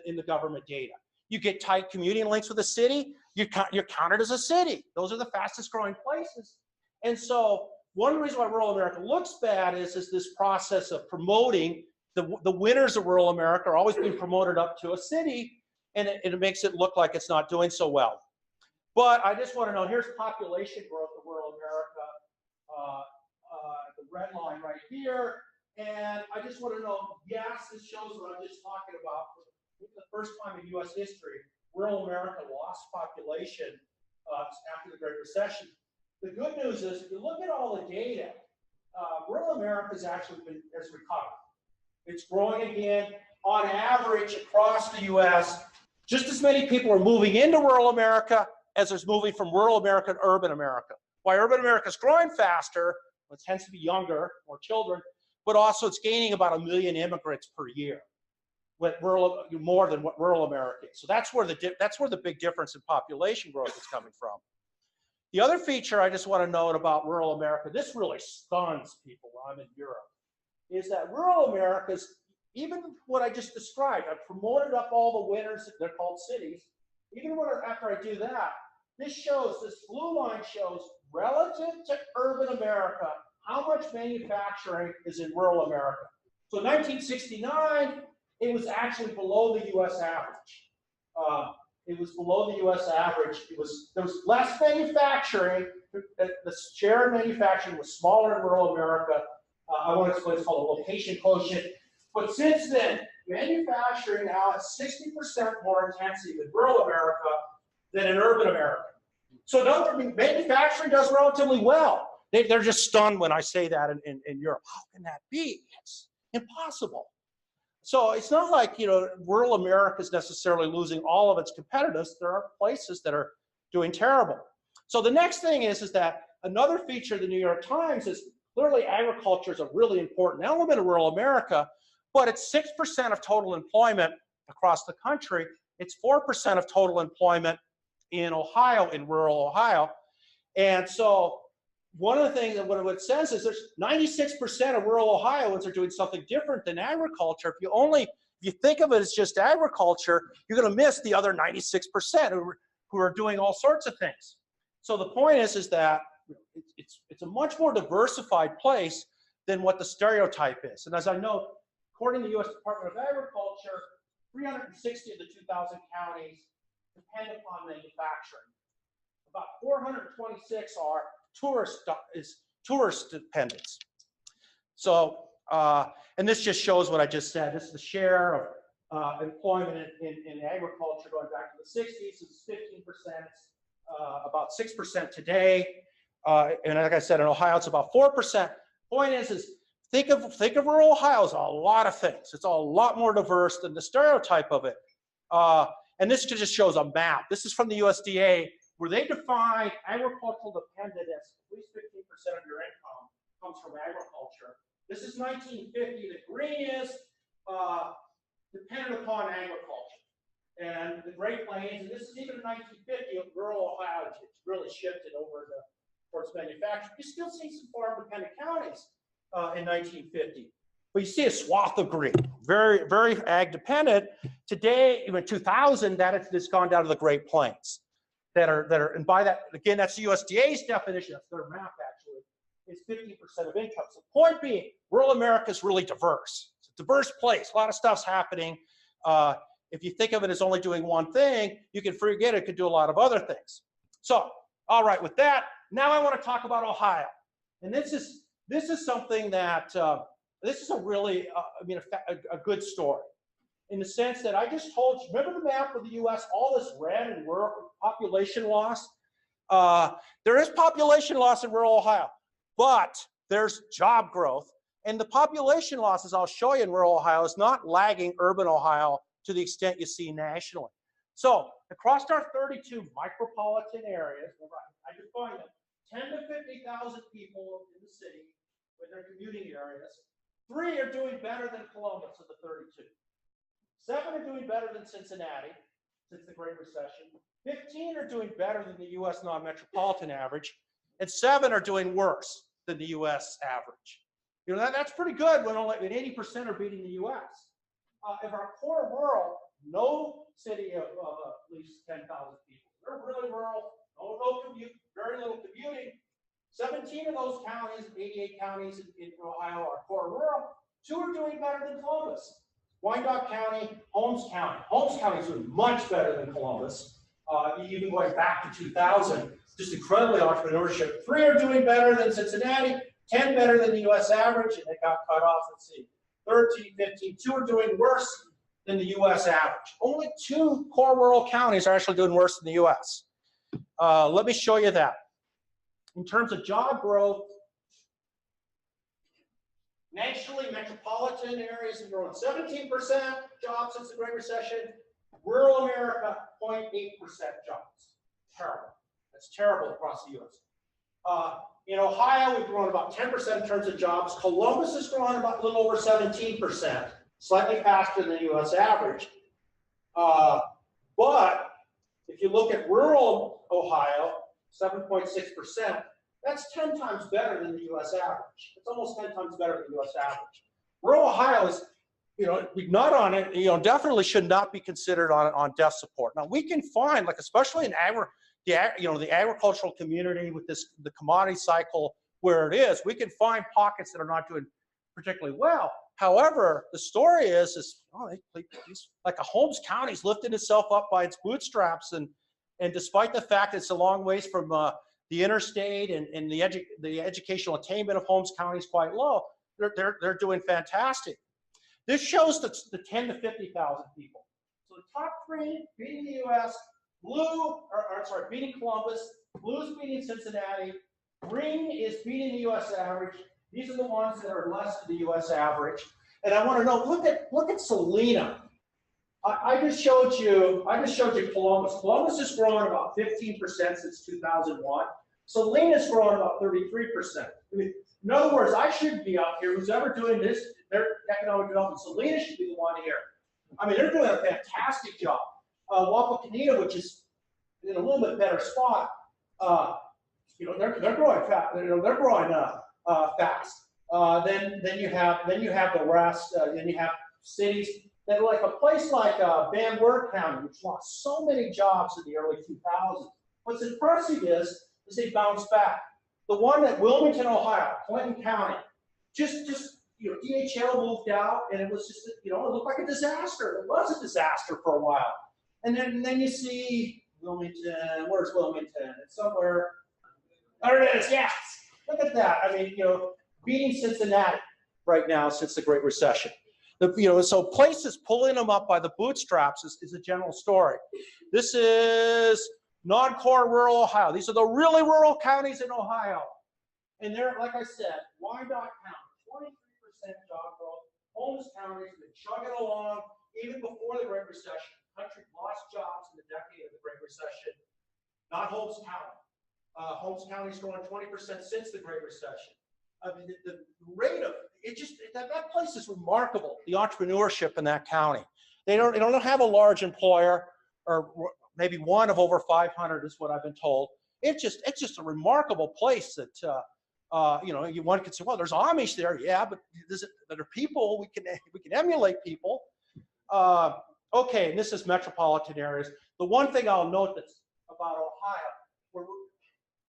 in the government data. You get tight commuting links with a city, you're counted as a city. Those are the fastest growing places. And so one reason why rural America looks bad is this process of promoting the winners of rural America are always being promoted up to a city, and it makes it look like it's not doing so well. But I just want to know, here's population growth of rural America, the red line right here. And I just want to know, yes, this shows what I'm just talking about. For the first time in U.S. history, rural America lost population after the Great Recession. The good news is, if you look at all the data, rural America has actually has recovered. It's growing again. On average, across the U.S., just as many people are moving into rural America as there's moving from rural America to urban America. Why urban America is growing faster, it tends to be younger, more children, but also it's gaining about 1 million immigrants per year, more than what rural America is. So that's where the big difference in population growth is coming from. The other feature I just want to note about rural America, this really stuns people when I'm in Europe, is that rural America's, even what I just described, I promoted up all the winners, they're called cities. Even after I do that, this blue line shows relative to urban America, how much manufacturing is in rural America. So in 1969, it was actually below the US average. It was below the US average. There was less manufacturing. The share of manufacturing was smaller in rural America. I want to explain, it's called a location quotient. But since then, manufacturing now has 60% more intensity in rural America than in urban America. So manufacturing does relatively well. They're just stunned when I say that in Europe. How can that be? It's impossible. So it's not like, you know, rural America is necessarily losing all of its competitiveness. There are places that are doing terrible. So the next thing is that another feature of the New York Times is clearly agriculture is a really important element of rural America, but it's 6% of total employment across the country. It's 4% of total employment in Ohio, in rural Ohio. And so one of the things that what it says is there's 96% of rural Ohioans are doing something different than agriculture. If you think of it as just agriculture, you're going to miss the other 96% who are doing all sorts of things. So the point is that it's a much more diversified place than what the stereotype is. And as I know, according to the U.S. Department of Agriculture, 360 of the 2,000 counties depend upon manufacturing. About 426 are tourist dependents. So, and this just shows what I just said. This is the share of employment in agriculture going back to the 60s. It's 15%, about 6% today. And like I said, in Ohio, it's about 4%. Point is think of rural Ohio as a lot of things. It's a lot more diverse than the stereotype of it. And this just shows a map. This is from the USDA, where they define agricultural dependent as at least 15% of your income comes from agriculture. This is 1950. The green is dependent upon agriculture. And the Great Plains, and this is even in 1950, rural Ohio, it's really shifted over towards manufacturing. You still see some farm-dependent counties in 1950. But you see a swath of green, very, very ag-dependent. Today, in 2000, that has gone down to the Great Plains. And by that, again, that's the USDA's definition, that's their map actually, is 15% of income. So the point being, rural America is really diverse. It's a diverse place, a lot of stuff's happening. If you think of it as only doing one thing, you can forget it could do a lot of other things. So, all right, with that, now I want to talk about Ohio. And this is something that, this is a really, a good story. In the sense that I just told you, remember the map of the US, all this red and rural population loss? There is population loss in rural Ohio, but there's job growth. And the population losses I'll show you in rural Ohio is not lagging urban Ohio to the extent you see nationally. So across our 32 micropolitan areas, I define them, 10 to 50,000 people in the city with their commuting areas. 3 are doing better than Columbus of the 32. 7 are doing better than Cincinnati. since the Great Recession. 15 are doing better than the U.S. non-metropolitan average, and 7 are doing worse than the U.S. average. You know, that's pretty good when only 80% are beating the U.S. If our core rural, no city of at least 10,000 people. They're really rural, no commute, very little commuting. 17 of those counties, 88 counties in Ohio are core rural. 2 are doing better than Columbus. Wyandotte County, Holmes County. Holmes County is doing much better than Columbus. Even going back to 2000, just incredibly entrepreneurship. 3 are doing better than Cincinnati, 10 better than the U.S. average, and they got cut off, let's see, 13, 15. 2 are doing worse than the U.S. average. Only 2 core rural counties are actually doing worse than the U.S. Let me show you that. In terms of job growth, nationally, metropolitan areas have grown 17% jobs since the Great Recession. Rural America, 0.8% jobs. Terrible. That's terrible across the U.S. In Ohio, we've grown about 10% in terms of jobs. Columbus has grown about a little over 17%, slightly faster than the U.S. average. But if you look at rural Ohio, 7.6%, that's 10 times better than the U.S. average. It's almost 10 times better than the U.S. average. Rural Ohio is, you know, not on it, you know, definitely should not be considered on deaf support. Now, we can find, like, especially in the agricultural community with the commodity cycle where it is, we can find pockets that are not doing particularly well. However, the story is like a Holmes County's lifted itself up by its bootstraps, and despite the fact it's a long ways from the interstate and the educational attainment of Holmes County is quite low, they're doing fantastic. This shows the 10 to 50,000 people. So the top 3 beating the U.S., beating Columbus, blue's beating Cincinnati, green is beating the U.S. average. These are the ones that are less than the U.S. average. And I want to know, look at Salina. I just showed you Columbus. Columbus has grown about 15% since 2001. Salina's grown about 33%. I mean, in other words, I shouldn't be up here. Who's ever doing this, their economic development, Salina should be the one here. I mean, they're doing a fantastic job. Wapakoneta, which is in a little bit better spot, you know, they're growing fast. They're growing fast. Then you have the rest. Then you have cities that, like a place like Van Wert County, which lost so many jobs in the early 2000s. What's impressive is they bounced back. The one at Wilmington, Ohio, Clinton County, just you know, DHL moved out, and it was just, you know, it looked like a disaster. It was a disaster for a while. And then you see Wilmington. Where's Wilmington? It's somewhere. There it is. Yes. Look at that. I mean, you know, beating Cincinnati right now since the Great Recession. You know, so places pulling them up by the bootstraps is a general story. This is non-core rural Ohio. These are the really rural counties in Ohio. And they're, like I said, Wyandotte County, 23% job growth. Holmes County has been chugging along even before the Great Recession. The country lost jobs in the decade of the Great Recession. Not Holmes County. Holmes County's grown 20% since the Great Recession. I mean, the rate of it just that place is remarkable. The entrepreneurship in that county. They don't have a large employer, or maybe one of over 500 is what I've been told. It's just a remarkable place that you know, one could say, well, there's Amish there, yeah, but there are people we can emulate people. Okay, and this is metropolitan areas. The one thing I'll note that's about Ohio,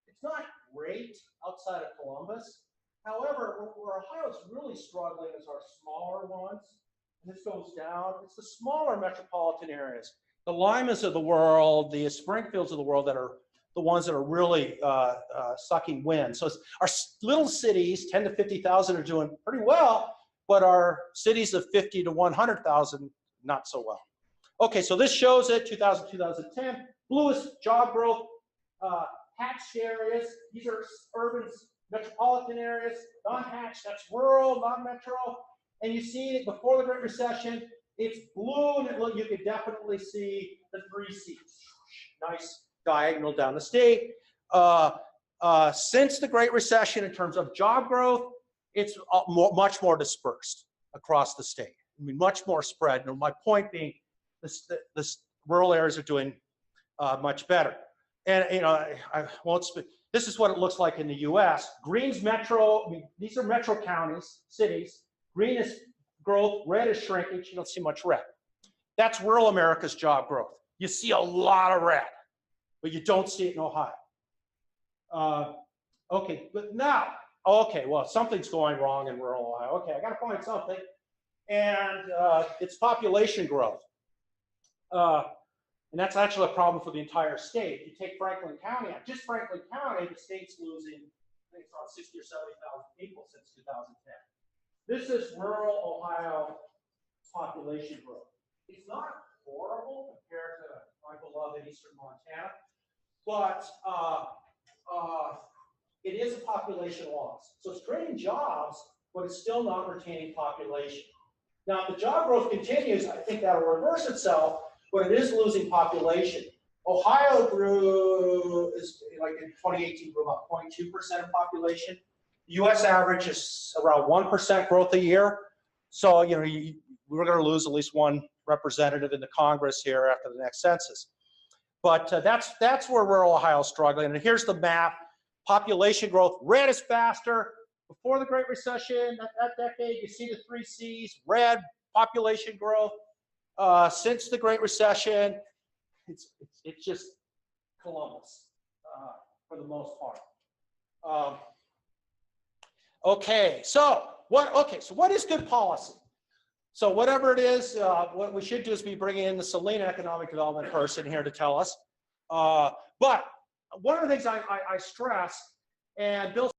it's not great outside of Columbus. However, where Ohio's really struggling is our smaller ones. And this goes down. It's the smaller metropolitan areas. The Limas of the world, the Springfields of the world that are the ones that are really sucking wind. So our little cities, 10 to 50,000, are doing pretty well, but our cities of 50 to 100,000, not so well. Okay, so this shows it, 2000, 2010. Blue is job growth, hatched areas. These are urban metropolitan areas. Non-hatched, that's rural, non-metro. And you see it before the Great Recession, it's blue, and you can definitely see the 3 Cs. Nice diagonal down the state. Since the Great Recession, in terms of job growth, it's much more dispersed across the state. I mean, much more spread. And my point being, rural areas are doing much better. And, you know, I won't speak. This is what it looks like in the US. Green's metro, I mean, these are metro counties, cities. Green is growth, red is shrinkage. You don't see much red. That's rural America's job growth. You see a lot of red, but you don't see it in Ohio. Okay, but now, okay, well, something's going wrong in rural Ohio. Okay, I gotta find something. And it's population growth. And that's actually a problem for the entire state. If you take Franklin County out, just Franklin County, the state's losing, I think it's around 60 or 70,000 people since 2010. This is rural Ohio population growth. It's not horrible compared to my beloved Eastern Montana, but it is a population loss. So it's creating jobs, but it's still not retaining population. Now, if the job growth continues, I think that'll reverse itself, but it is losing population. Ohio grew, like in 2018, grew about 0.2% of population. The US average is around 1% growth a year. So, you know, we're going to lose at least one representative in the Congress here after the next census. But that's where rural Ohio is struggling. And here's the map. Population growth, red is faster. Before the Great Recession, that decade, you see the 3 C's, red, population growth. Since the Great Recession, it's just Columbus for the most part. Okay, so what is good policy? So whatever it is, what we should do is be bringing in the Salina economic development person here to tell us. But one of the things I stress, and Bill